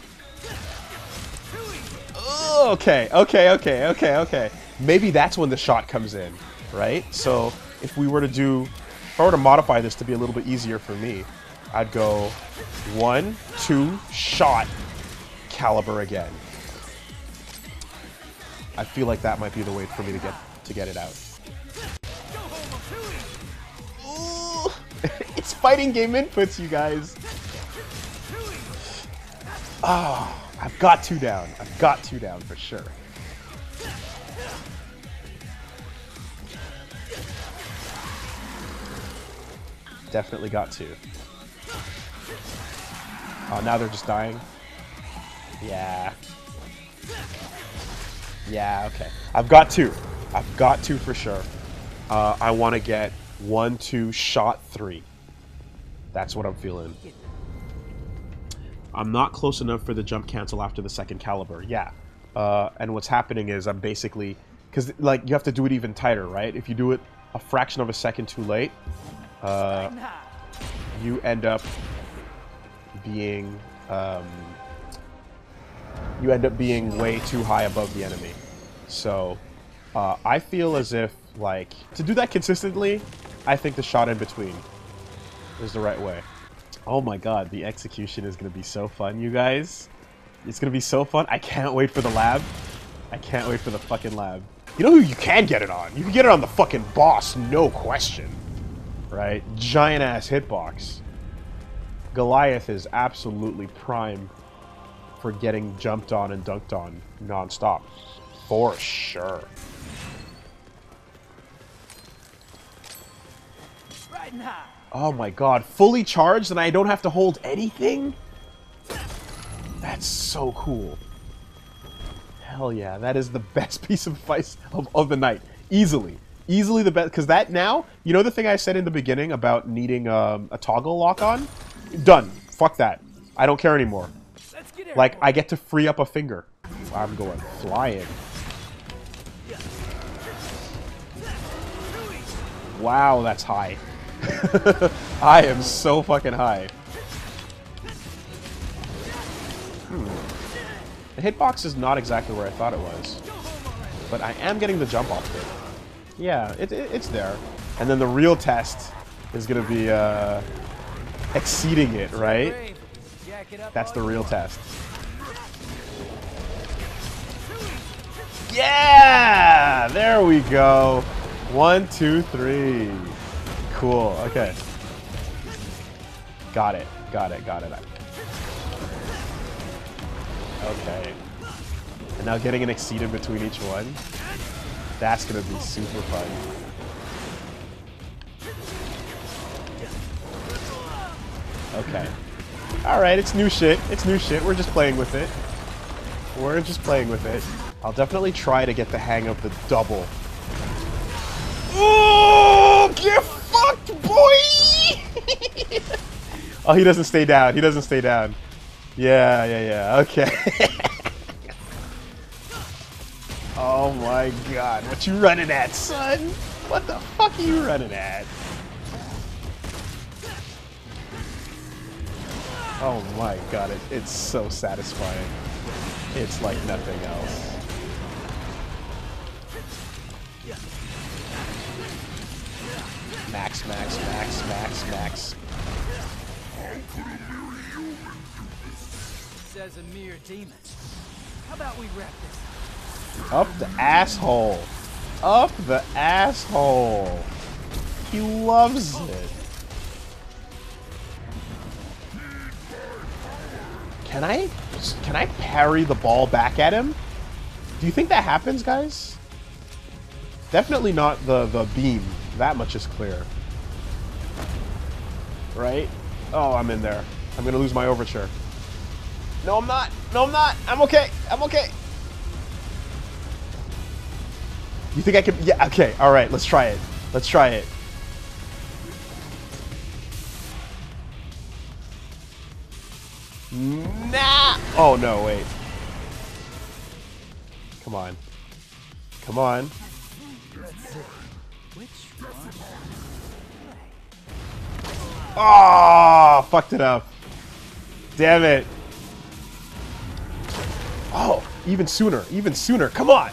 A: Okay. Okay. Okay. Okay. Okay. Maybe that's when the shot comes in. Right. So if we were to do, if I were to modify this to be a little bit easier for me, I'd go 1, 2, shot, caliber again. I feel like that might be the way for me to get it out. Ooh, it's fighting game inputs, you guys. Oh, I've got 2 down. I've got 2 down for sure. Definitely got 2. Oh, now they're just dying. Yeah. Yeah, okay. I've got 2. I've got 2 for sure. I want to get 1, 2, shot 3. That's what I'm feeling. I'm not close enough for the jump cancel after the second caliber. Yeah. And what's happening is I'm basically... Because, like, you have to do it even tighter, right? If you do it a fraction of a second too late, you end up being way too high above the enemy. So I feel as if, like, to do that consistently, I think the shot in between is the right way. Oh my god, the execution is going to be so fun, you guys. It's going to be so fun. I can't wait for the lab. I can't wait for the fucking lab. You know who you can get it on? You can get it on the fucking boss, no question. Right? Giant ass hitbox. Goliath is absolutely prime for getting jumped on and dunked on non-stop. For sure.
D: Riding high.
A: Oh my god, fully charged and I don't have to hold anything? That's so cool. Hell yeah, that is the best piece of advice of the night. Easily. Easily the best, because that now, you know the thing I said in the beginning about needing a toggle lock on? Done. Fuck that. I don't care anymore. Like, I get to free up a finger. I'm going flying. Wow, that's high. I am so fucking high. The hitbox is not exactly where I thought it was. But I am getting the jump off it. Yeah, it's there. And then the real test is going to be exceeding it, right? That's the real test. Yeah! There we go. 1, 2, 3. Cool. Okay. Got it. Got it. Got it. Okay. And now getting an exceed in between each one. That's going to be super fun. Okay. Alright, it's new shit. It's new shit. We're just playing with it. We're just playing with it. I'll definitely try to get the hang of the double. Oh, get fucked, boy! Oh, he doesn't stay down. He doesn't stay down. Yeah. Okay. Oh my god. What you running at, son? What the fuck are you running at? Oh my god. It's so satisfying. It's like nothing else. Max.
D: Says a mere demon. How about we wrap this?
A: Up the asshole. Up the asshole. He loves it. Can I parry the ball back at him? Do you think that happens, guys? Definitely not the beam. That much is clear. Right? Oh, I'm in there. I'm gonna lose my overture. No, I'm not. No, I'm not. I'm okay. I'm okay. You think I can? Yeah, okay, alright, let's try it. Let's try it. Nah! Oh, no, wait. Come on. Come on. Oh, fucked it up. Damn it. Oh, even sooner. Even sooner. Come on.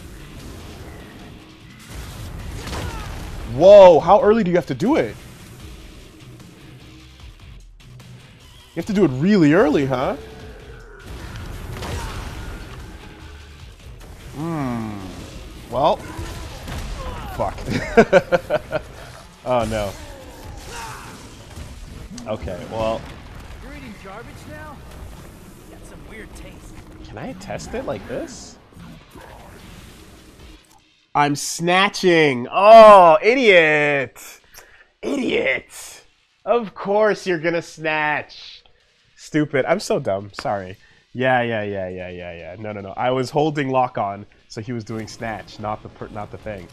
A: Whoa, how early do you have to do it? You have to do it really early, huh? Well. Fuck. Oh, no. Okay, well.
D: You're eating garbage now? Got some weird taste.
A: Can I test it like this? I'm snatching. Oh, idiot. Idiot. Of course you're gonna snatch. Stupid. I'm so dumb. Sorry. Yeah. No. I was holding lock on, so he was doing snatch, not the thing.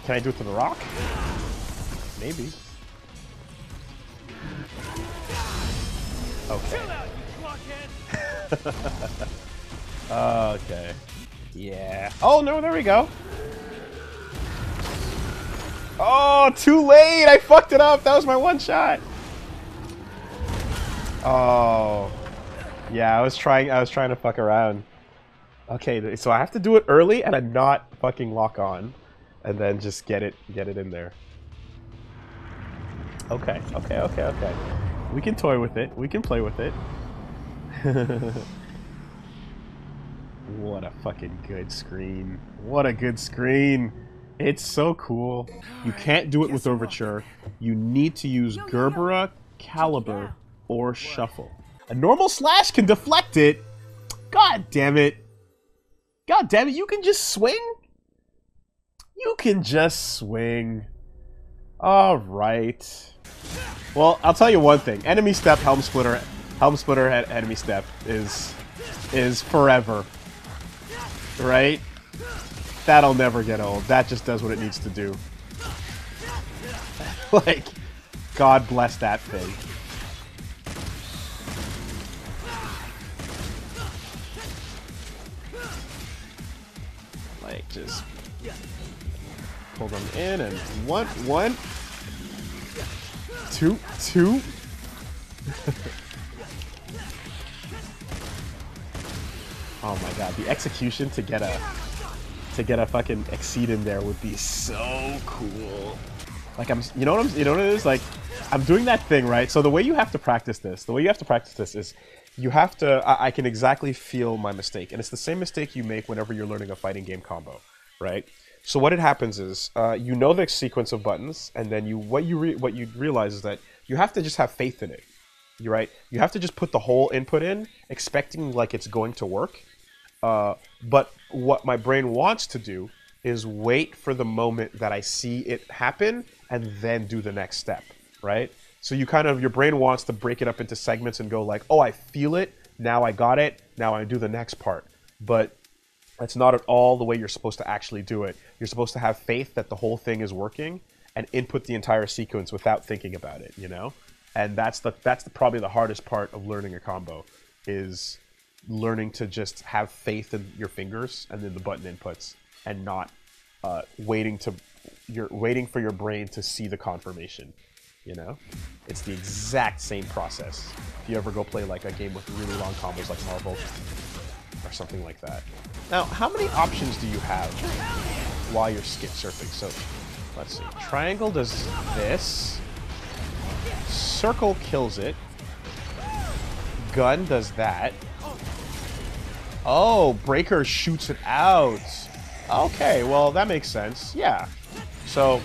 A: Can I do it to the rock? Maybe. Okay. Okay. Yeah. Oh, no, there we go. Oh, too late. I fucked it up. That was my one shot. Oh. Yeah, I was trying to fuck around. Okay, so I have to do it early and I'm not fucking lock on and then just get it in there. Okay. We can toy with it. We can play with it. What a fucking good screen. What a good screen. It's so cool. You can't do it with Overture. You need to use Gerbera, Caliber, or Shuffle. A normal slash can deflect it. God damn it. God damn it, you can just swing? You can just swing. Alright. Well, I'll tell you one thing. Enemy step, helm splitter, enemy step is forever. Right? That'll never get old. That just does what it needs to do. Like, God bless that thing. Like, just pull them in and one, two. Oh my god, the execution to get a fucking exceed in there would be so cool. Like you know what it is? Like, I'm doing that thing, right? So the way you have to practice this, is you have to, I can exactly feel my mistake. And it's the same mistake you make whenever you're learning a fighting game combo, right? So what happens is, you know the sequence of buttons, and then what you realize is that you have to just have faith in it. You're right. You have to just put the whole input in, expecting like it's going to work. But what my brain wants to do is wait for the moment that I see it happen, and then do the next step, right? So your brain wants to break it up into segments and go like, oh, I feel it, now I got it, now I do the next part. But that's not at all the way you're supposed to actually do it. You're supposed to have faith that the whole thing is working and input the entire sequence without thinking about it, you know? And that's probably the hardest part of learning a combo, is learning to just have faith in your fingers and then the button inputs, and not waiting for your brain to see the confirmation. You know, it's the exact same process. If you ever go play like a game with really long combos like Marvel or something like that. Now, how many options do you have while you're skip surfing? So, let's see. Triangle does this. Circle kills it. Gun does that. Oh, breaker shoots it out. Okay, well, that makes sense. Yeah. So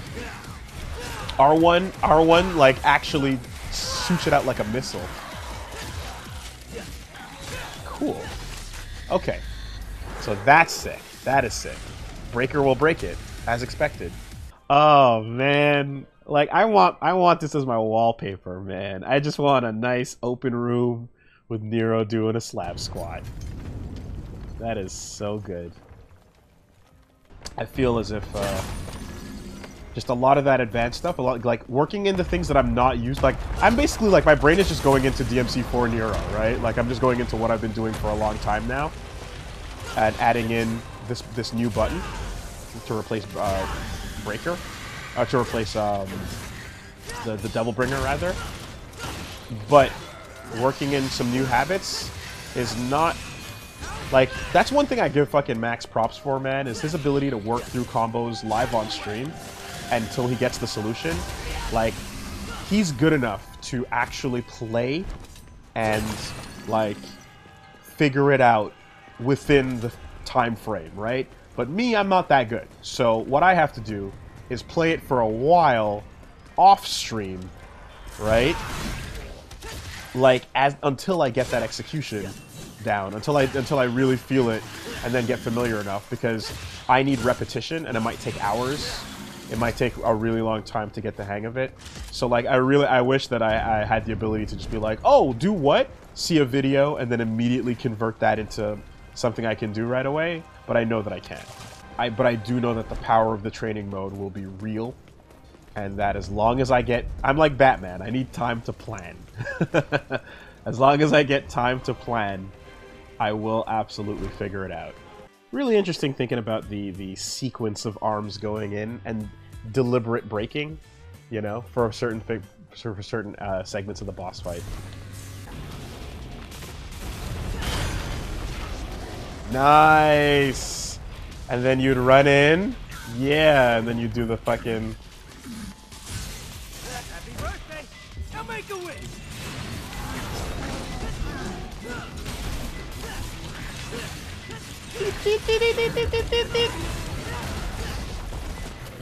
A: R1 like actually shoots it out like a missile. Cool. Okay. So that's sick. That is sick. Breaker will break it, as expected. Oh man. Like I want this as my wallpaper, man. I just want a nice open room with Nero doing a slab squat. That is so good. I feel as if just a lot of that advanced stuff, a lot like working into things that I'm not used. Like I'm basically like my brain is just going into DMC4 Nero, right? Like I'm just going into what I've been doing for a long time now, and adding in this new button to replace Breaker, to replace the Devil Bringer rather. But working in some new habits is not like, that's one thing I give fucking Max props for, man, is his ability to work through combos live on stream until he gets the solution. Like, he's good enough to actually play and like figure it out within the time frame, right? But me, I'm not that good. So what I have to do is play it for a while off stream, right? Like until I get that execution down, until I really feel it and then get familiar enough, because I need repetition and it might take hours. It might take a really long time to get the hang of it. So like I wish that I had the ability to just be like, oh, do what? See a video and then immediately convert that into something I can do right away, but I know that I can't. But I do know that the power of the training mode will be real, and that as long as I'm like Batman, I need time to plan. As long as I get time to plan, I will absolutely figure it out. Really interesting thinking about the sequence of arms going in and deliberate breaking, you know, for certain segments of the boss fight. Nice! And then you'd run in, yeah, and then you do the fucking...
D: Happy birthday! Now make a wish!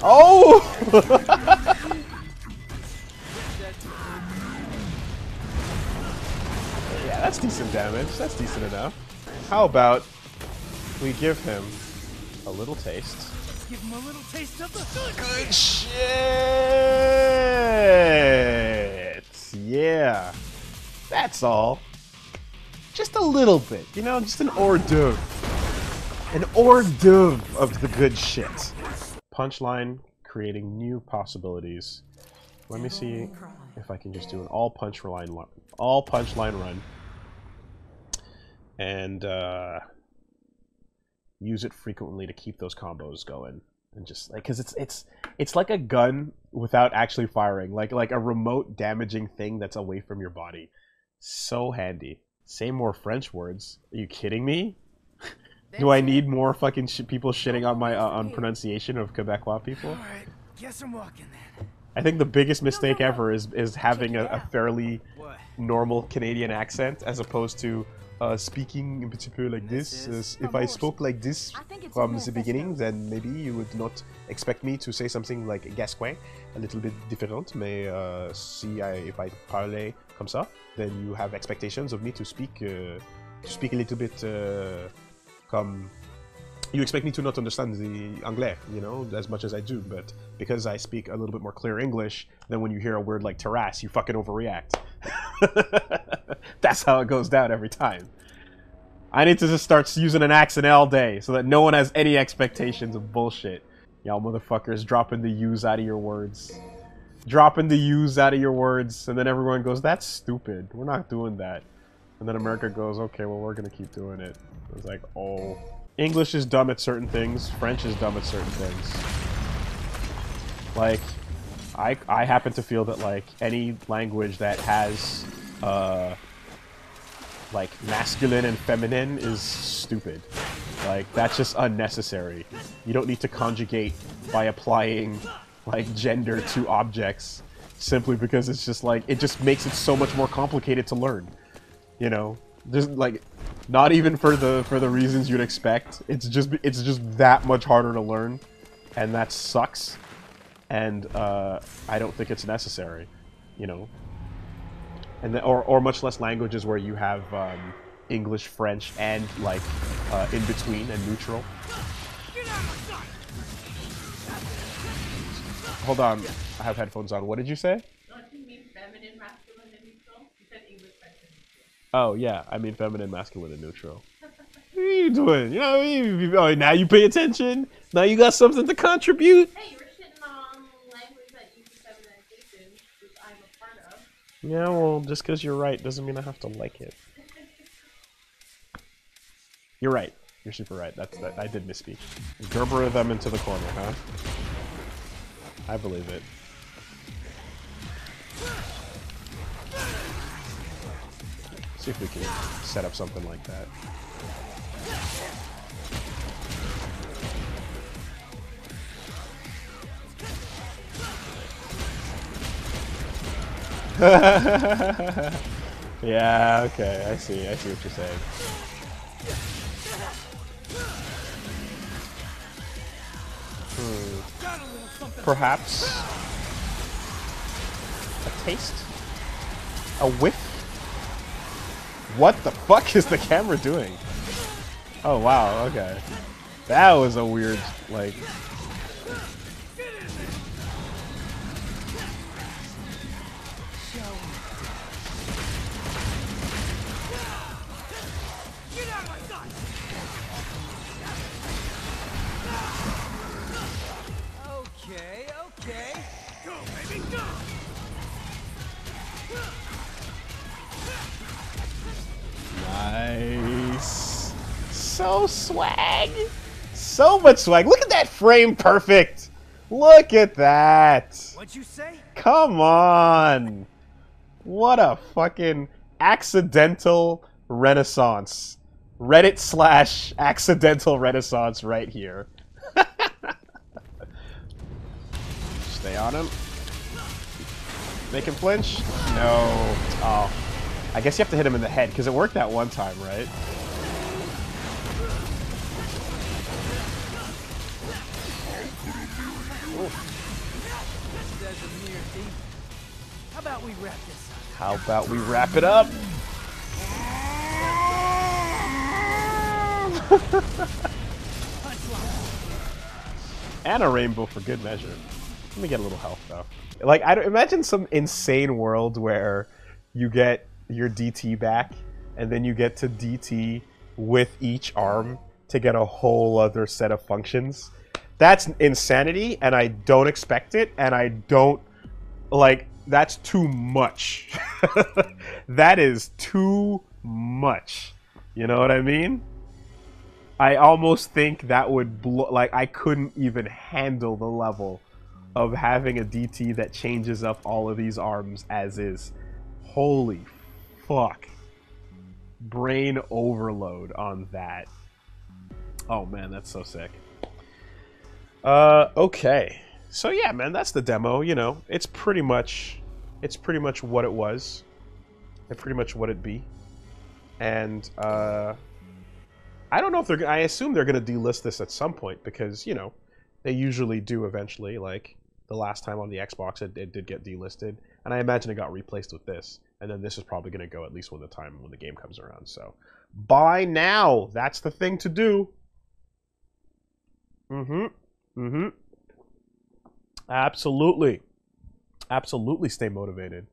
A: Oh! Yeah, that's decent damage. That's decent enough. How about we give him a little taste?
D: Give him a little taste of the
A: Good shit! Yeah. That's all. Just a little bit, you know, just an hors d'oeuvre. An hors d'oeuvre of the good shit. Punchline, creating new possibilities. Let me see if I can just do an all punchline run. And use it frequently to keep those combos going. And just like, cause it's like a gun without actually firing. Like a remote damaging thing that's away from your body. So handy. Say more French words. Are you kidding me? Do I need more fucking people shitting on my on pronunciation of Quebecois people?
D: Alright, guess I'm walking then.
A: I think the biggest mistake ever is having a fairly normal Canadian accent as opposed to speaking un petit peu like this. If I spoke like this from the beginning, then maybe you would not expect me to say something like Gascoin, a little bit different. Mais if I parle comme ça, then you have expectations of me to speak a little bit comme... You expect me to not understand the anglais, you know, as much as I do, but because I speak a little bit more clear English, then when you hear a word like terrace, you fucking overreact. That's how it goes down every time. I need to just start using an accent all day so that no one has any expectations of bullshit. Y'all motherfuckers dropping the U's out of your words. Dropping the U's out of your words, and then everyone goes, that's stupid. We're not doing that. And then America goes, okay, well, we're gonna keep doing it. It's like, oh. English is dumb at certain things. French is dumb at certain things. Like, I happen to feel that, like, any language that has, like, masculine and feminine is stupid. Like, that's just unnecessary. You don't need to conjugate by applying, like, gender to objects simply because it's just, like, it just makes it so much more complicated to learn. You know? Just, like... Not even for the reasons you'd expect. It's just that much harder to learn, and that sucks. And I don't think it's necessary, you know. And or much less languages where you have English, French, and like in between and neutral. Hold on, I have headphones on. What did you say?
F: Don't you mean feminine, masculine, and neutral? You said English, French, and neutral.
A: Oh, yeah, I mean feminine, masculine, and neutral. What are you doing? You know what I mean? Oh, now you pay attention? Now you got something to contribute.
F: Hey, you were shitting on language that uses feminization, which I'm a part of.
A: Yeah, well, just because you're right doesn't mean I have to like it. You're right. You're super right. That. I did misspeak. Gerber them into the corner, huh? I believe it. See if we can set up something like that. Yeah, okay, I see what you're saying. Perhaps a taste? A whiff? What the fuck is the camera doing? Oh wow, okay. That was a weird, like...
D: Okay. Go, baby, go!
A: Nice. So swag. So much swag. Look at that frame perfect. Look at that.
D: What'd you say?
A: Come on. What a fucking accidental renaissance. Reddit / accidental renaissance right here. Stay on him. Make him flinch? No. Oh. I guess you have to hit him in the head, because it worked that one time, right?
D: How about we wrap this up?
A: How about we wrap it up? And a rainbow for good measure. Let me get a little health, though. Like, imagine some insane world where you get your DT back, and then you get to DT with each arm to get a whole other set of functions. That's insanity, and I don't expect it, and I don't, like, that's too much. That is too much. You know what I mean? I almost think that would blow, like, I couldn't even handle the level of having a DT that changes up all of these arms as is. Holy fuck. Brain overload on that. Oh man, that's so sick. Okay. So yeah, man, that's the demo, you know. It's pretty much what it was. It's pretty much what it be. And I don't know if they're, I assume they're going to delist this at some point because, you know, they usually do eventually. Like the last time on the Xbox it did get delisted, and I imagine it got replaced with this. And then this is probably going to go at least when the game comes around. So, buy now. That's the thing to do. Absolutely. Absolutely stay motivated.